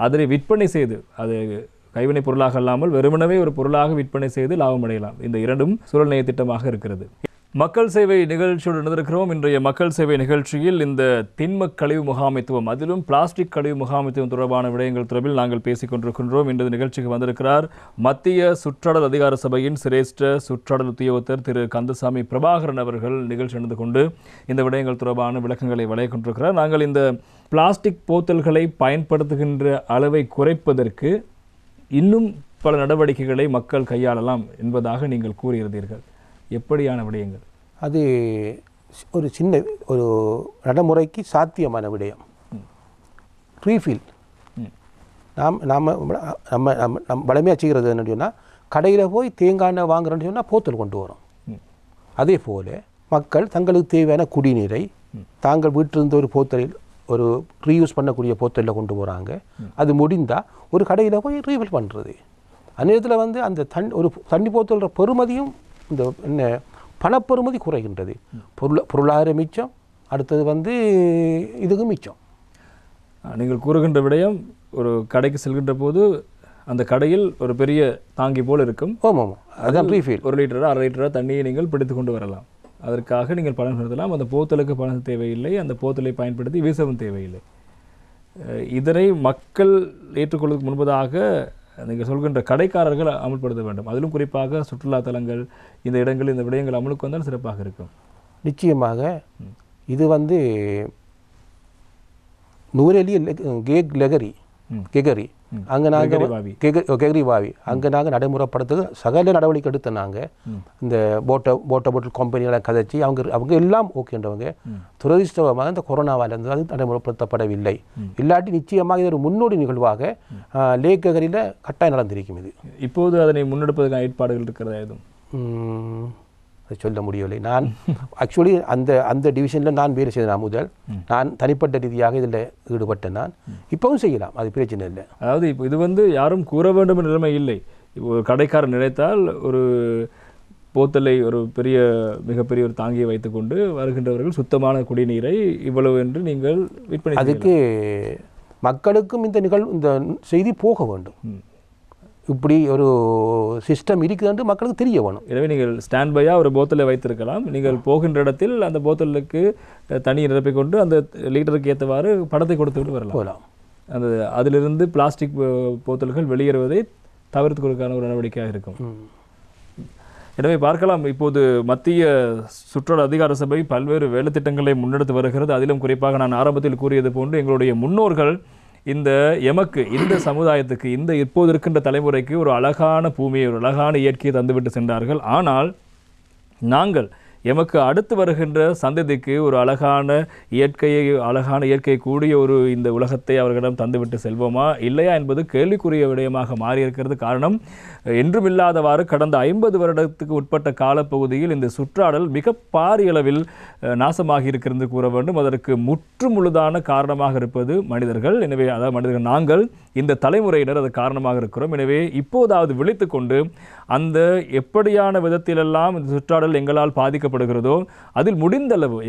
அதனை விற்பனை செய்து அது கைவினைப் பொருளாக அல்லாமல் வெறுமனவே ஒரு பொருளாக விற்பனை செய்து லாபம் அடையலாம். இந்த இரண்டும் சுழல்நெய திட்டமாக இருக்கிறது. மக்கள் சேவை நிகழ்ச்சியோடு இணைந்திருக்கிறோம். இன்றைய மக்கள் சேவை நிகழ்ச்சியில் இந்த திண்ம கழிவு முகாமைத்துவம், அதிலும் பிளாஸ்டிக் கழிவு முகாமைத்துவம் தொடர்பான விடயங்கள் தொடர்பில் நாங்கள் பேசிக் கொண்டிருக்கின்றோம். இன்றைய நிகழ்ச்சிக்கு வந்திருக்கிறார் மத்திய சுற்றாடல் அதிகார சபையின் சிரேஷ்ட சுற்றாடல் உத்தியோகத்தர் திரு கந்தசாமி பிரபாகரன் அவர்கள் நிகழ்ச்சி நடந்து கொண்டு இந்த விடயங்கள் தொடர்பான விளக்கங்களை வழங்கிக் கொண்டிருக்கிறார். நாங்கள் இந்த பிளாஸ்டிக் போத்தல்களை பயன்படுத்துகின்ற அளவை குறைப்பதற்கு இன்னும் பல நடவடிக்கைகளை மக்கள் கையாளலாம் என்பதாக நீங்கள் கூறியிருந்தீர்கள். எப்படியான விடயங்கள்? அது ஒரு சின்ன ஒரு நடைமுறைக்கு சாத்தியமான விடயம். ரீஃபில் நாம் நம்ம நம்ம நம்ம வளமையாக செய்கிறது என்னன்னு சொன்னால், கடையில் போய் தேங்காய் எண்ணெய் வாங்குறேன்னு சொன்னால் போத்தல் கொண்டு வரோம். அதே போல் மக்கள் தங்களுக்கு தேவையான குடிநீரை தாங்கள் வீட்டிலிருந்து ஒரு போத்தலில் ஒரு ரீயூஸ் பண்ணக்கூடிய போத்தலில் கொண்டு போகிறாங்க. அது முடிந்தால் ஒரு கடையில் போய் ரீஃபில் பண்ணுறது. அந்நேரத்தில் வந்து அந்த ஒரு தண்ணி போத்தல்ற பெறுமதியும் இந்த என்ன பணப்பெறுமதி குறைகின்றது. பொருளாதார மிச்சம், அடுத்தது வந்து இதுக்கு மிச்சம். நீங்கள் கூறுகின்ற விடயம், ஒரு கடைக்கு செல்கின்ற போது அந்த கடையில் ஒரு பெரிய தாங்கி போல் இருக்கும். ஆமாம், அதான் ரீஃபில். 1 லிட்டரா 1/2 லிட்டரா தண்ணியை நீங்கள் பிடித்து கொண்டு வரலாம். அதற்காக நீங்கள் பணம் செலுத்தலாம். அந்த போத்தலுக்கு பணம் தேவையில்லை, அந்த போத்தலை பயன்படுத்தி வீசவும் தேவையில்லை. இதனை மக்கள் ஏற்றுக்கொள்வதற்கு முன்பதாக நீங்கள் சொல்கின்ற கடைக்காரர்கள் அமல்படுத்த வேண்டும். அதிலும் குறிப்பாக சுற்றுலா தலங்கள், இந்த இடங்கள், இந்த விடயங்கள் அமலுக்கு வந்தால் சிறப்பாக இருக்கும். நிச்சயமாக இது வந்து நூரெலி கெகரி அங்கே நாங்கள் கெகரி வாவி அங்கே நாங்கள் நடைமுறைப்படுத்துறது சகல நடவடிக்கை எடுத்த நாங்கள் இந்த போட்டல் கம்பெனிகளை கதைச்சி அவங்க எல்லாம் ஓகேன்றவங்க. துரதிர்ஷ்டமாக இந்த கொரோனாவிலிருந்து அது நடைமுறைப்படுத்தப்படவில்லை. இல்லாட்டி நிச்சயமாக இது ஒரு முன்னோடி நிகழ்வாக லேக் கெகரியில் கட்டாயம் நடந்திருக்கும். இது இப்போது அதனை முன்னெடுப்பதற்கான ஏற்பாடுகள் இருக்கிறதா? எதுவும் அதை சொல்ல முடியவில்லை. நான் ஆக்சுவலி அந்த டிவிஷனில் நான் வேலை செய்தேன். முதல் நான் தனிப்பட்ட ரீதியாக இதில் ஈடுபட்டேன். நான் இப்பவும் செய்யலாம், அது பிரச்சனை இல்லை. அதாவது இப்போ இது வந்து யாரும் கூற வேண்டும் என்ற நிலைமை இல்லை. இப்போ கடைக்காரர் நினைத்தால் ஒரு போத்தலை ஒரு மிகப்பெரிய ஒரு தாங்கியை வைத்துக்கொண்டு வருகின்றவர்கள் சுத்தமான குடிநீரை இவ்வளவு என்று நீங்கள் விற்பனை, அதுக்கு மக்களுக்கும் இந்த செய்தி போக வேண்டும். இப்படி ஒரு சிஸ்டம் இருக்குதுன்னு மக்களுக்கு தெரிய வேணும். எனவே நீங்கள் ஸ்டாண்ட் பையாக ஒரு போத்தலை வைத்திருக்கலாம். நீங்கள் போகின்ற இடத்தில் அந்த போத்தலுக்கு தண்ணி நிரப்பிக்கொண்டு அந்த லீட்டருக்கு ஏற்றவாறு பணத்தை கொடுத்துவிட்டு வரலாம். அந்த அதிலிருந்து பிளாஸ்டிக் போத்தல்கள் வெளியேறுவதை தவிர்த்து கொடுக்கான ஒரு நடவடிக்கையாக இருக்கும். எனவே பார்க்கலாம், இப்போது மத்திய சுற்றுலா அதிகார சபை பல்வேறு வேலை திட்டங்களை முன்னெடுத்து வருகிறது. அதிலும் குறிப்பாக நான் ஆரம்பத்தில் கூறியது போன்று எங்களுடைய முன்னோர்கள் இந்த சமுதாயத்துக்கு, இந்த இப்போது இருக்கின்ற தலைமுறைக்கு ஒரு அழகான பூமியை, ஒரு அழகான இயற்கையை தந்துவிட்டு சென்றார்கள். ஆனால் நாங்கள் எமக்கு அடுத்து வருகின்ற சந்ததிக்கு ஒரு அழகான இயற்கையை கூடிய ஒரு இந்த உலகத்தை அவர்களிடம் தந்துவிட்டு செல்வோமா இல்லையா என்பது கேள்விக்குரிய விடயமாக மாறியிருக்கிறது. காரணம், என்றுமில்லாதவாறு கடந்த 50 வருடத்துக்கு உட்பட்ட காலப்பகுதியில் இந்த சுற்றாடல் மிக பாரிய அளவில் நாசமாகி இருக்கிறது கூற வேண்டும். அதற்கு முற்றுமுழுதான காரணமாக இருப்பது மனிதர்கள். எனவே அதாவது மனிதர்கள், நாங்கள் இந்த தலைமுறையினர் அது காரணமாக இருக்கிறோம். எனவே இப்போதாவது விழித்து கொண்டு அந்த எப்படியான விதத்திலெல்லாம் இந்த சுற்றாடல் எங்களால் பாதிக்கப்படுகிறதோ அதில்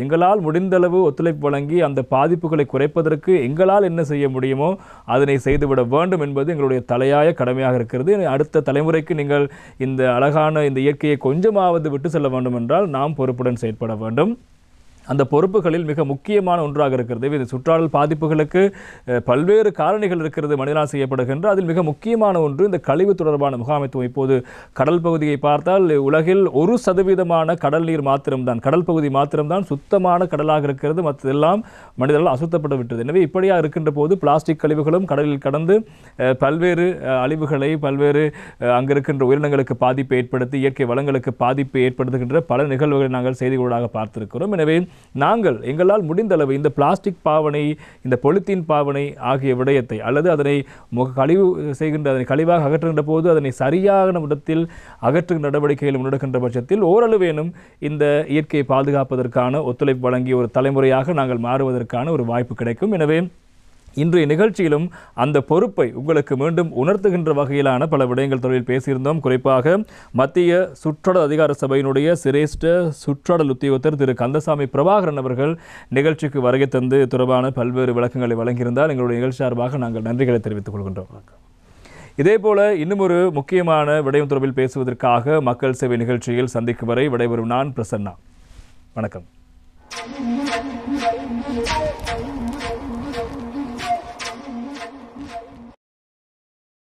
எங்களால் முடிந்தளவு ஒத்துழைப்பு வழங்கி அந்த பாதிப்புகளை குறைப்பதற்கு எங்களால் என்ன செய்ய முடியுமோ அதனை செய்துவிட வேண்டும் என்பது எங்களுடைய தலையாய கடமையாக இருக்கிறது. அடுத்த தலைமுறைக்கு நீங்கள் இந்த அழகான இந்த இயற்கையை கொஞ்சமாவது விட்டு செல்ல வேண்டும் என்றால் நாம் பொறுப்புடன் செயற்பட வேண்டும். அந்த பொறுப்புகளில் மிக முக்கியமான ஒன்றாக இருக்கிறது. இது சுற்றாடல் பாதிப்புகளுக்கு பல்வேறு காரணிகள் இருக்கிறது மனிதனால் செய்யப்படுகின்ற. அதில் மிக முக்கியமான ஒன்று இந்த கழிவு தொடர்பான முகாமைத்துவம். இப்போது கடல் பகுதியை பார்த்தால் உலகில் 1% கடல் நீர் மாத்திரம்தான், கடல் பகுதி மாத்திரம்தான் சுத்தமான கடலாக இருக்கிறது. மற்றதெல்லாம் மனிதர்கள் அசுத்தப்பட்டு விட்டது. எனவே இப்படியாக இருக்கின்ற போது பிளாஸ்டிக் கழிவுகளும் கடலில் கடந்து பல்வேறு அழிவுகளை, பல்வேறு அங்கு இருக்கின்ற உயிரினங்களுக்கு பாதிப்பை ஏற்படுத்தி இயற்கை வளங்களுக்கு பாதிப்பை ஏற்படுத்துகின்ற பல நிகழ்வுகளை நாங்கள் செய்திகளூடாக பார்த்திருக்கிறோம். எனவே நாங்கள் எங்களால் முடிந்தளவு இந்த பிளாஸ்டிக் பாவனை, இந்த பொலித்தீன் பாவனை ஆகிய விடயத்தை, அல்லது அதனை கழிவு செய்கின்ற, அதனை கழிவாக அகற்றுகின்ற போது அதனை சரியான இடத்தில் அகற்றுகின்ற நடவடிக்கைகளை முன்னெடுக்கின்ற பட்சத்தில் ஓரளவேனும் இந்த இயற்கையை பாதுகாப்பதற்கான ஒத்துழைப்பு வழங்கிய ஒரு தலைமுறையாக நாங்கள் மாறுவதற்கான ஒரு வாய்ப்பு கிடைக்கும். எனவே இன்றைய நிகழ்ச்சியிலும் அந்த பொறுப்பை உங்களுக்கு மீண்டும் உணர்த்துகின்ற வகையிலான பல விடயங்கள் தொடர்பில் பேசியிருந்தோம். குறிப்பாக மத்திய சுற்றாடல் அதிகார சபையினுடைய சிரேஷ்ட சுற்றாடல் உத்தியோகத்தர் திரு கந்தசாமி பிரபாகரன் அவர்கள் நிகழ்ச்சிக்கு வருகை தந்து தொடர்பான பல்வேறு விளக்கங்களை வழங்கியிருந்தால் எங்களுடைய நிகழ்ச்சி சார்பாக நாங்கள் நன்றிகளை தெரிவித்துக் கொள்கின்றோம். இதே போல இன்னும் ஒரு முக்கியமான விடயம் தொடர்பில் பேசுவதற்காக மக்கள் சேவை நிகழ்ச்சியில் சந்திக்கும் வரை விடைபெறும் நான் பிரசன்னா. வணக்கம்.